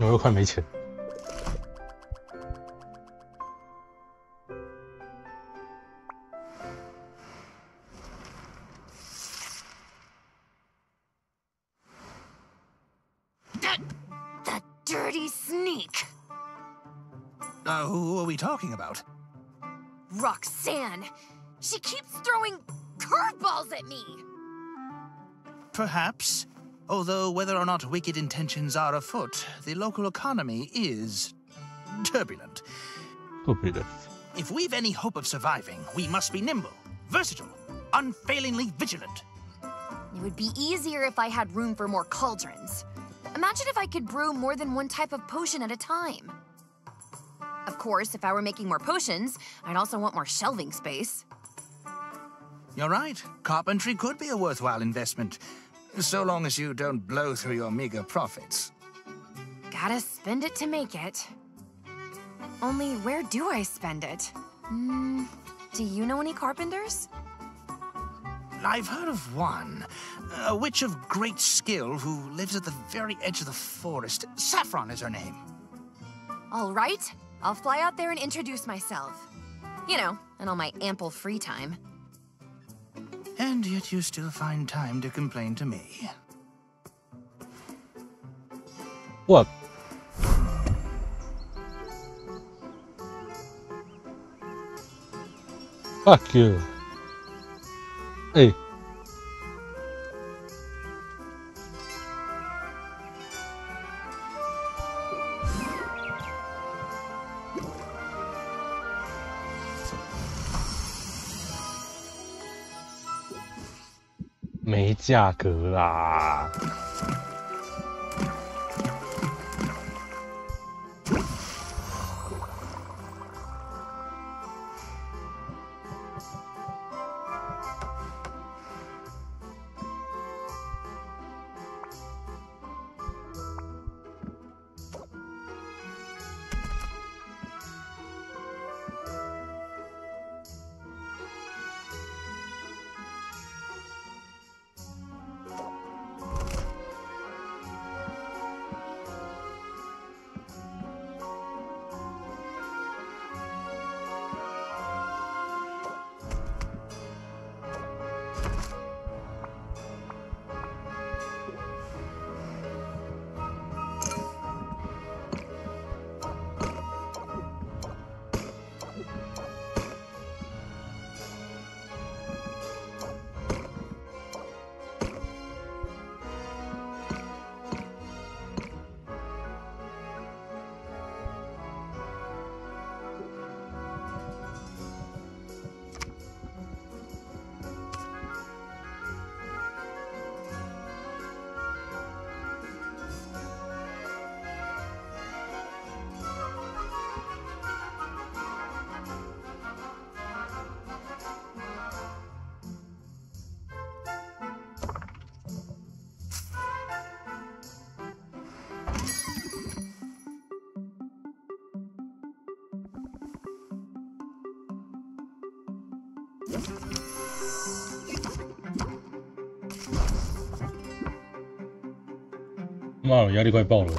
我又快没钱。
That dirty sneak!
Who are we talking about?
Roxanne! She keeps throwing curveballs at me!
Perhaps. Although whether or not wicked intentions are afoot, the local economy is turbulent.
Turbulent.
If we've any hope of surviving, we must be nimble, versatile, unfailingly vigilant.
It would be easier if I had room for more cauldrons. Imagine if I could brew more than one type of potion at a time. Of course, if I were making more potions, I'd also want more shelving space.
You're right. Carpentry could be a worthwhile investment. So long as you don't blow through your meager profits.
Gotta spend it to make it. Only where do I spend it? Do you know any carpenters?
I've heard of one. A witch of great skill who lives at the very edge of the forest. Saffron is her name.
All right, I'll fly out there and introduce myself. You know, in all my ample free time.
And yet you still find time to complain to me.
What? Fuck you. Hey.没价格啦。妈，我压力快爆了。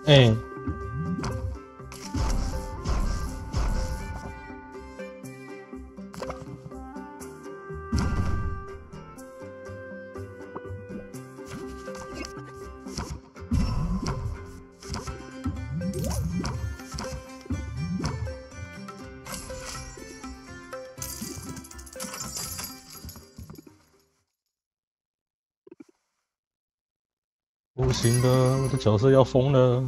哎，不行了，我的角色要疯了。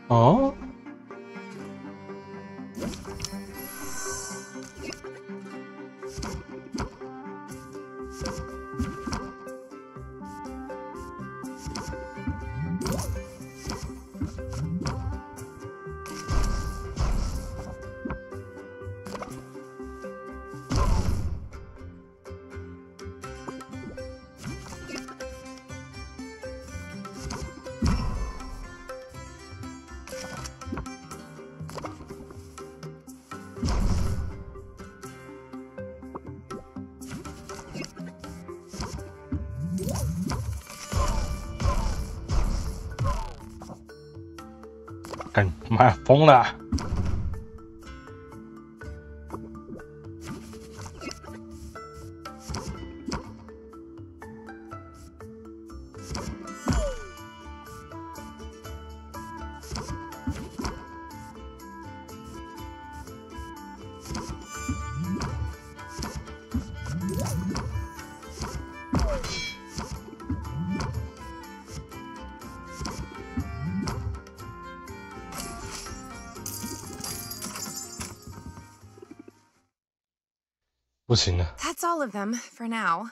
哦？干妈疯了！不行了。
That's all of them for now.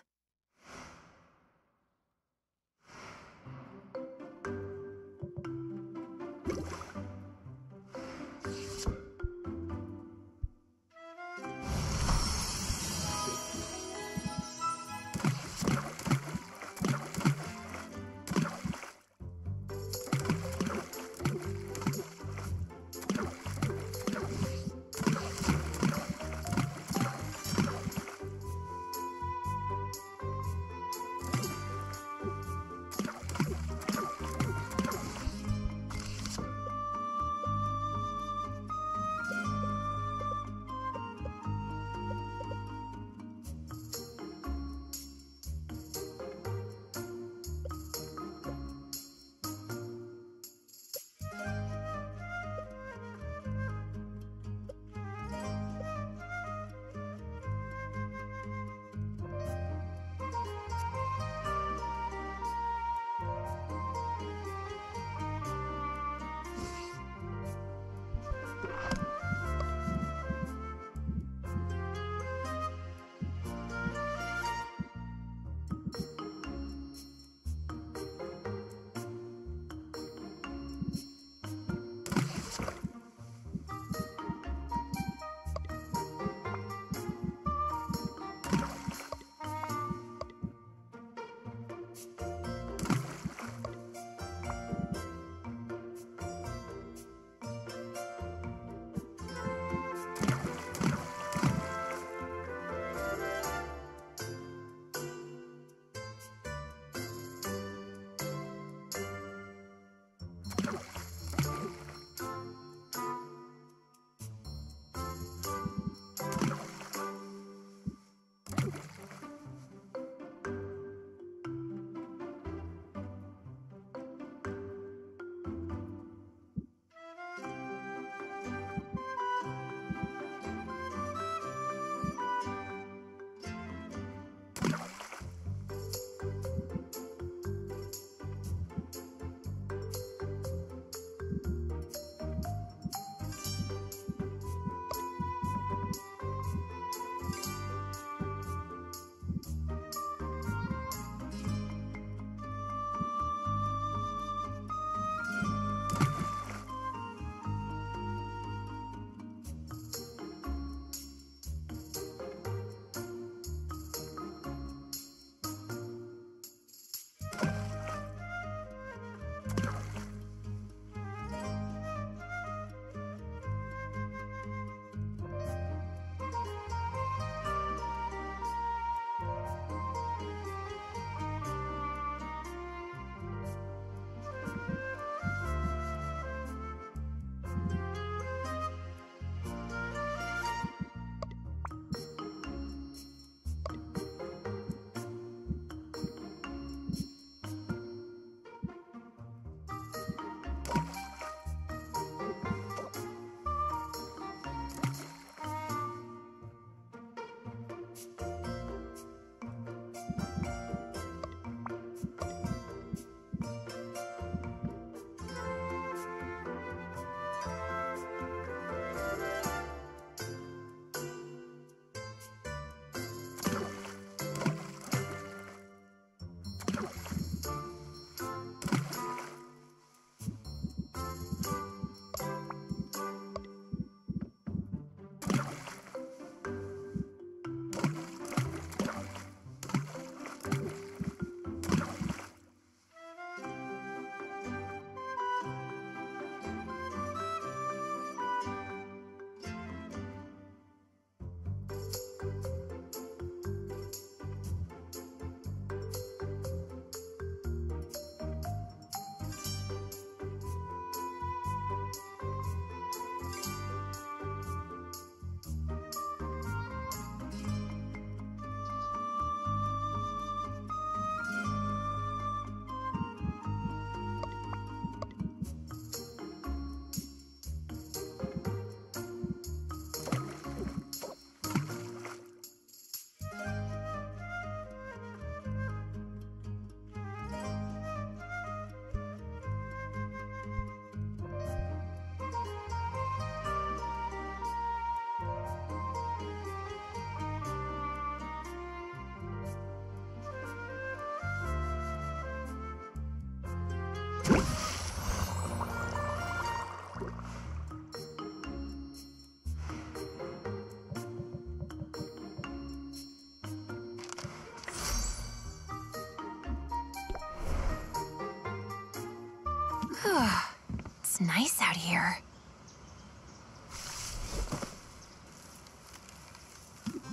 It's nice out here.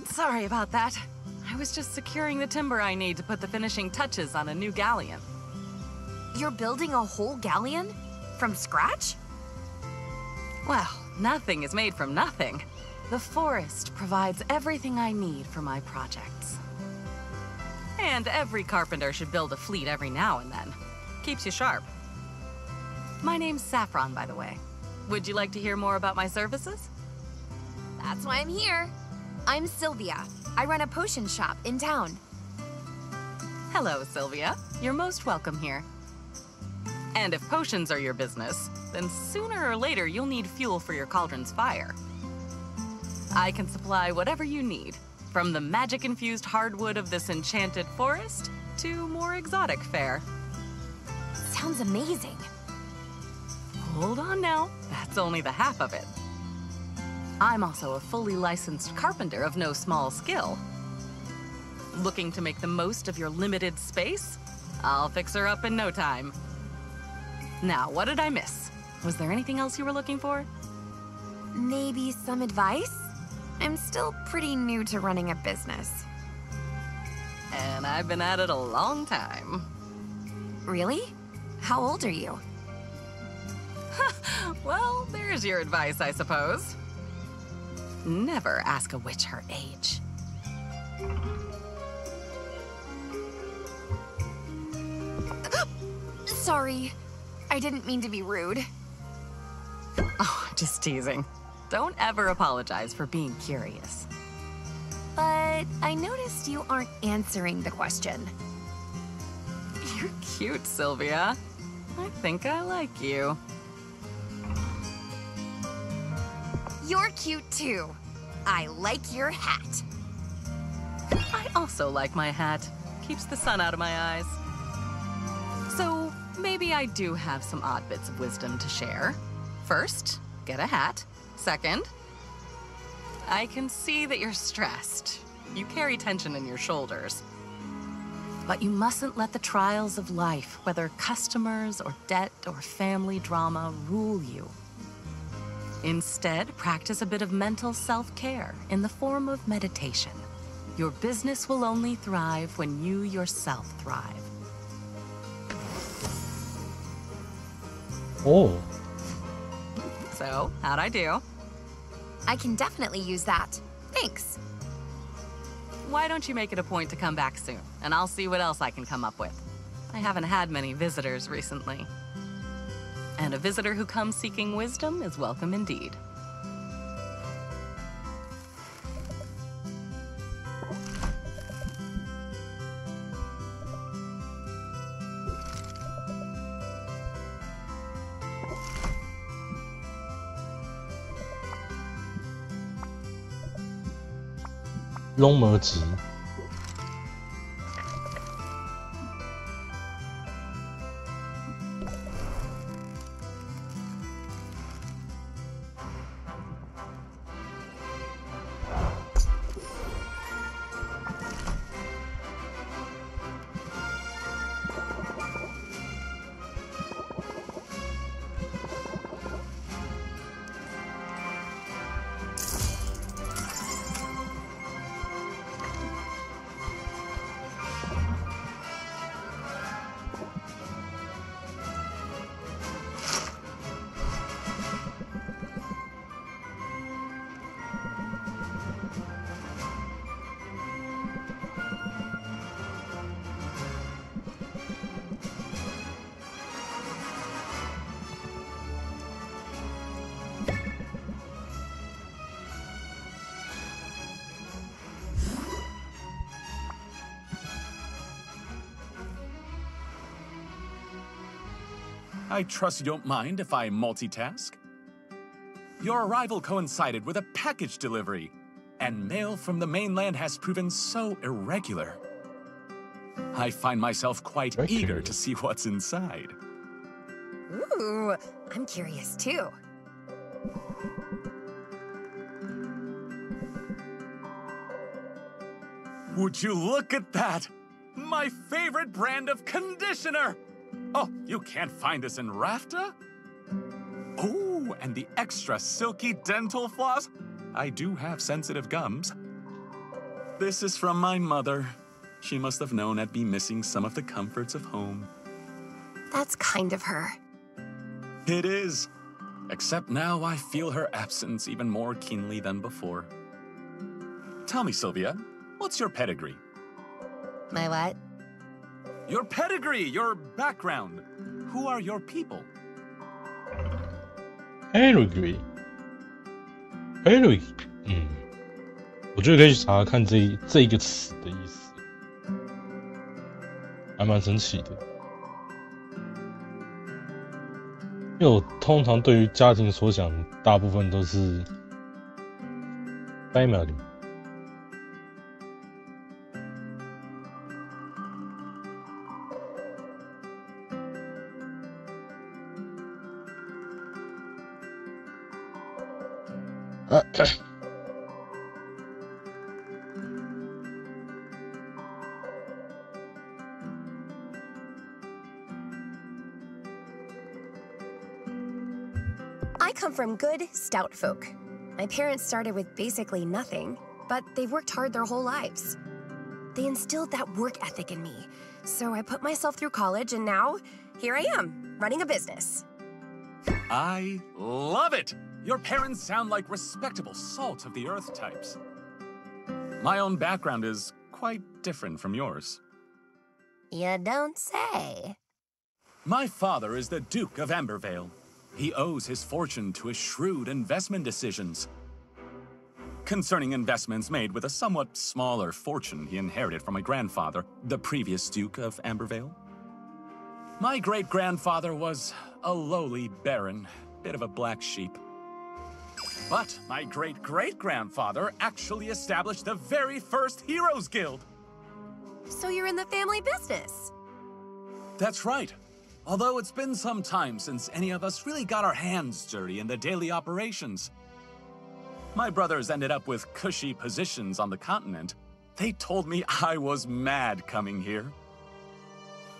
Sorry about that. I was just securing the timber I need to put the finishing touches on a new galleon.
You're building a whole galleon? From scratch?
Well, nothing is made from nothing. The forest provides everything I need for my projects. And every carpenter should build a fleet every now and then. Keeps you sharp. My name's Saffron, by the way. Would you like to hear more about my services?
That's why I'm here. I'm Sylvia. I run a potion shop in town.
Hello, Sylvia. You're most welcome here. And if potions are your business, then sooner or later you'll need fuel for your cauldron's fire. I can supply whatever you need, from the magic-infused hardwood of this enchanted forest to more exotic fare.
Sounds amazing.
Hold on now, that's only the half of it. I'm also a fully licensed carpenter of no small skill. Looking to make the most of your limited space? I'll fix her up in no time. Now, what did I miss? Was there anything else you were looking for?
Maybe some advice? I'm still pretty new to running a business.
And I've been at it a long time.
Really? How old are you?
Well, there's your advice, I suppose. Never ask a witch her age.
Sorry. I didn't mean to be rude.
Oh, just teasing. Don't ever apologize for being curious.
But I noticed you aren't answering the question.
You're cute, Sylvia. I think I like you.
You're cute too. I like your hat.
I also like my hat. Keeps the sun out of my eyes. So, maybe I do have some odd bits of wisdom to share. First, get a hat. Second, I can see that you're stressed. You carry tension in your shoulders. But you mustn't let the trials of life, whether customers or debt or family drama, rule you. Instead, practice a bit of mental self-care in the form of meditation. Your business will only thrive when you yourself thrive.
Oh.
So, how'd I do?
I can definitely use that. Thanks.
Why don't you make it a point to come back soon, and I'll see what else I can come up with. I haven't had many visitors recently. And a visitor who comes seeking wisdom is welcome indeed.
龙魔集。
I trust you don't mind if I multitask? Your arrival coincided with a package delivery, and mail from the mainland has proven so irregular. I find myself quite eager to see what's inside.
Ooh, I'm curious too.
Would you look at that? My favorite brand of conditioner! Oh, you can't find this in Rafta? Oh, and the extra silky dental floss. I do have sensitive gums. This is from my mother. She must have known I'd be missing some of the comforts of home.
That's kind of her.
It is. Except now I feel her absence even more keenly than before. Tell me, Sylvia, what's your pedigree?
My what?
Your pedigree, your background. Who are your people?
Pedigree， 我觉得可以去查查看这一个词的意思，还蛮神奇的。因为我通常对于家庭所想，大部分都是 family。I
come from good, stout folk. My parents started with basically nothing, but they've worked hard their whole lives. They instilled that work ethic in me, so I put myself through college, and now, here I am, running a business.
I love it! Your parents sound like respectable salt-of-the-earth types. My own background is quite different from yours.
You don't say.
My father is the Duke of Ambervale. He owes his fortune to his shrewd investment decisions. Concerning investments made with a somewhat smaller fortune he inherited from my grandfather, the previous Duke of Ambervale. My great-grandfather was a lowly baron, bit of a black sheep. But my great-great-grandfather actually established the very first Heroes Guild.
So you're in the family business?
That's right. Although it's been some time since any of us really got our hands dirty in the daily operations. My brothers ended up with cushy positions on the continent. They told me I was mad coming here.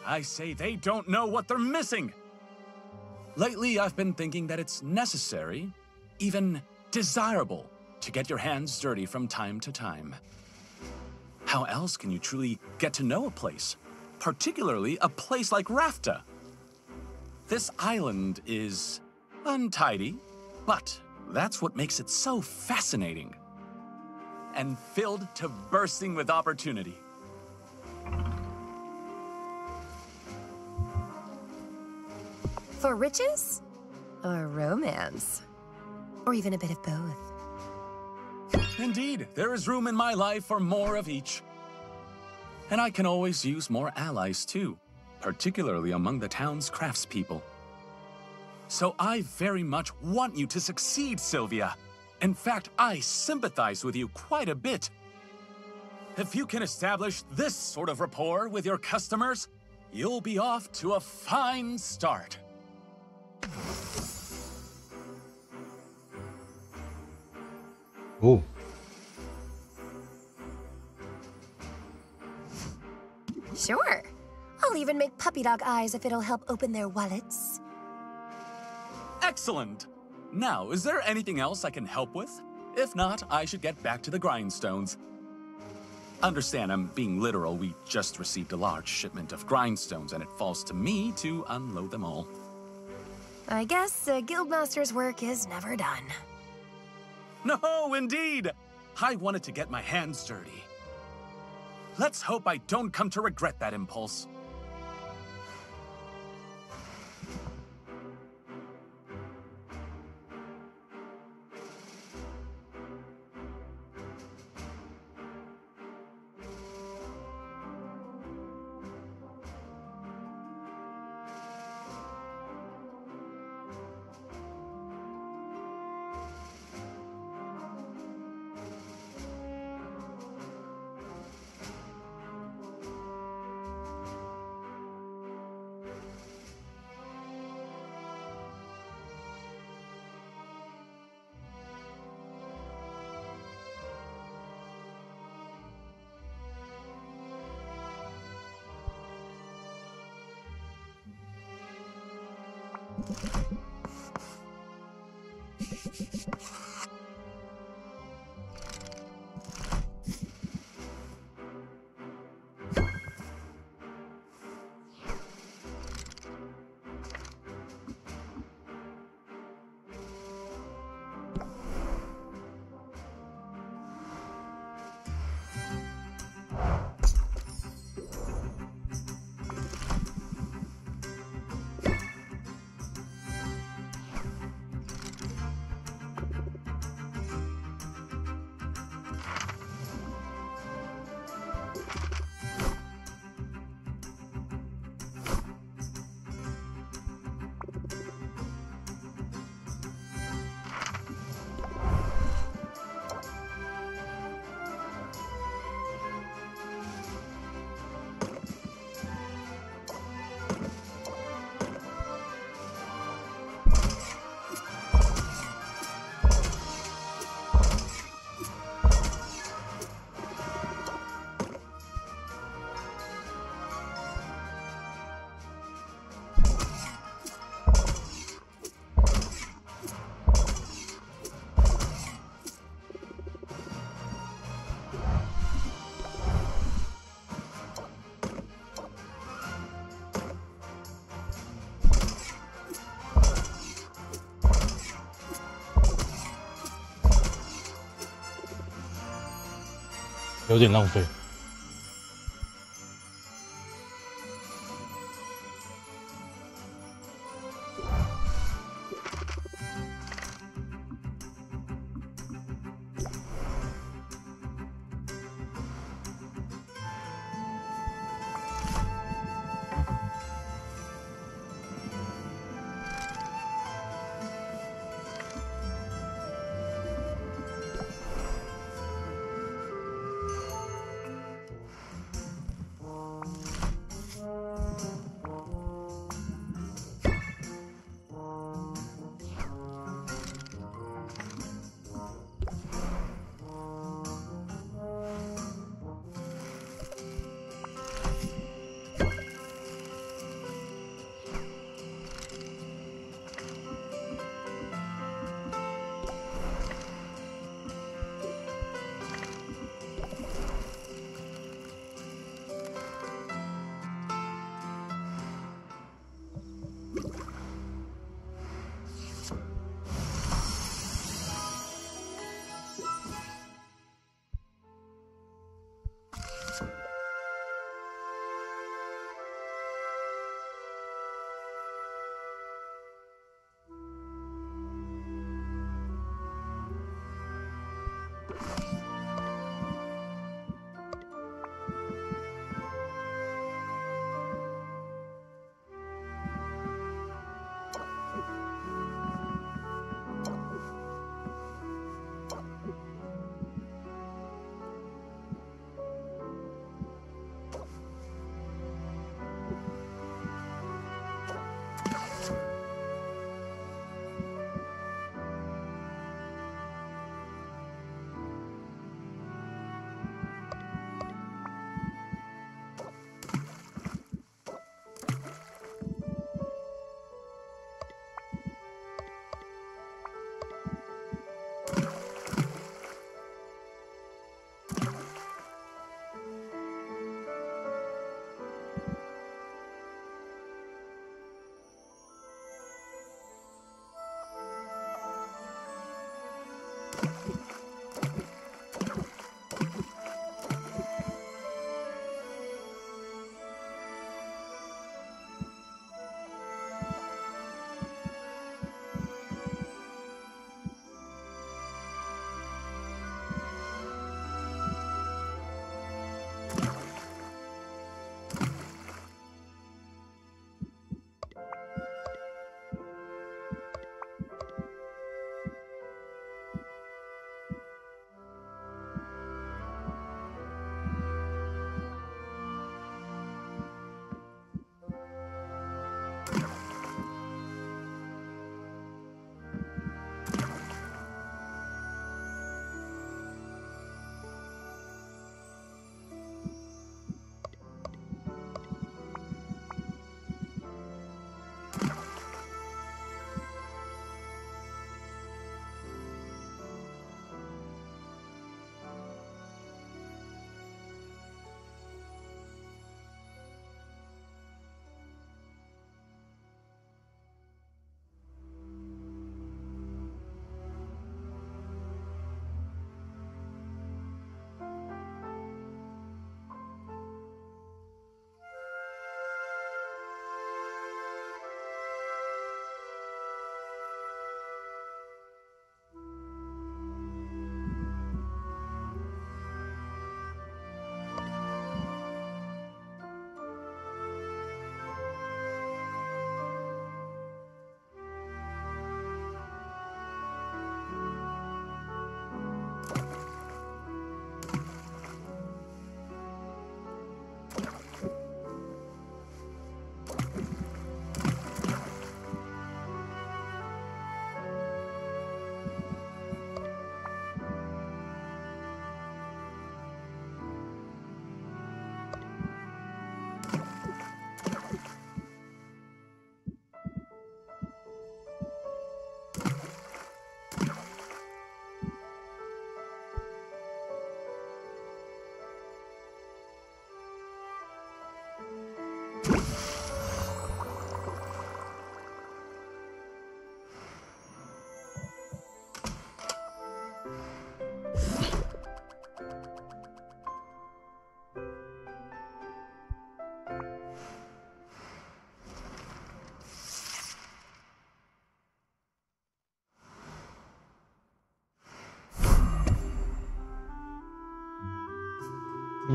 I say they don't know what they're missing. Lately, I've been thinking that it's necessary, even desirable, to get your hands dirty from time to time. How else can you truly get to know a place? Particularly a place like Rafta. This island is untidy, but that's what makes it so fascinating. And filled to bursting with opportunity.
For riches? Or romance? Or even a bit of both?
Indeed, there is room in my life for more of each. And I can always use more allies too, particularly among the town's craftspeople. So I very much want you to succeed, Sylvia. In fact, I sympathize with you quite a bit. If you can establish this sort of rapport with your customers, you'll be off to a fine start.
Oh.
Sure. I'll even make puppy dog eyes if it'll help open their wallets.
Excellent! Now, is there anything else I can help with? If not, I should get back to the grindstones. Understand, I'm being literal. We just received a large shipment of grindstones, and it falls to me to unload them all.
I guess a guildmaster's work is never done.
No, indeed! I wanted to get my hands dirty. Let's hope I don't come to regret that impulse.
有点浪费。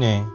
呢。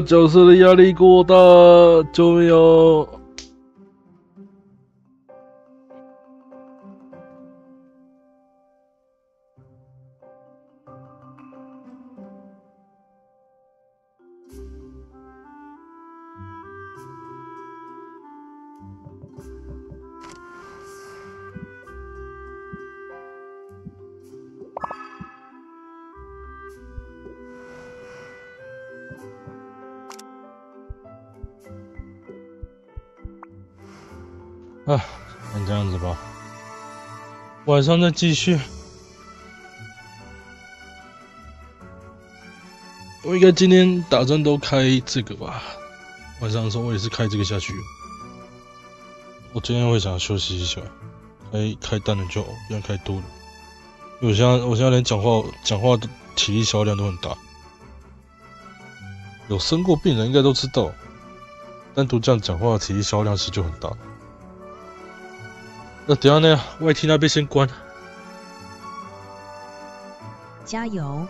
角色的压力过大，救命哦！先这样子吧，晚上再继续。我应该今天打算都开这个吧，晚上的时候我也是开这个下去。我今天会想休息一下，开淡了就不要开多了，因为我现在连讲话的体力消耗量都很大。有生过病人应该都知道，单独这样讲话的体力消耗量是就很大。那等一下那外厅那边先关。
加油！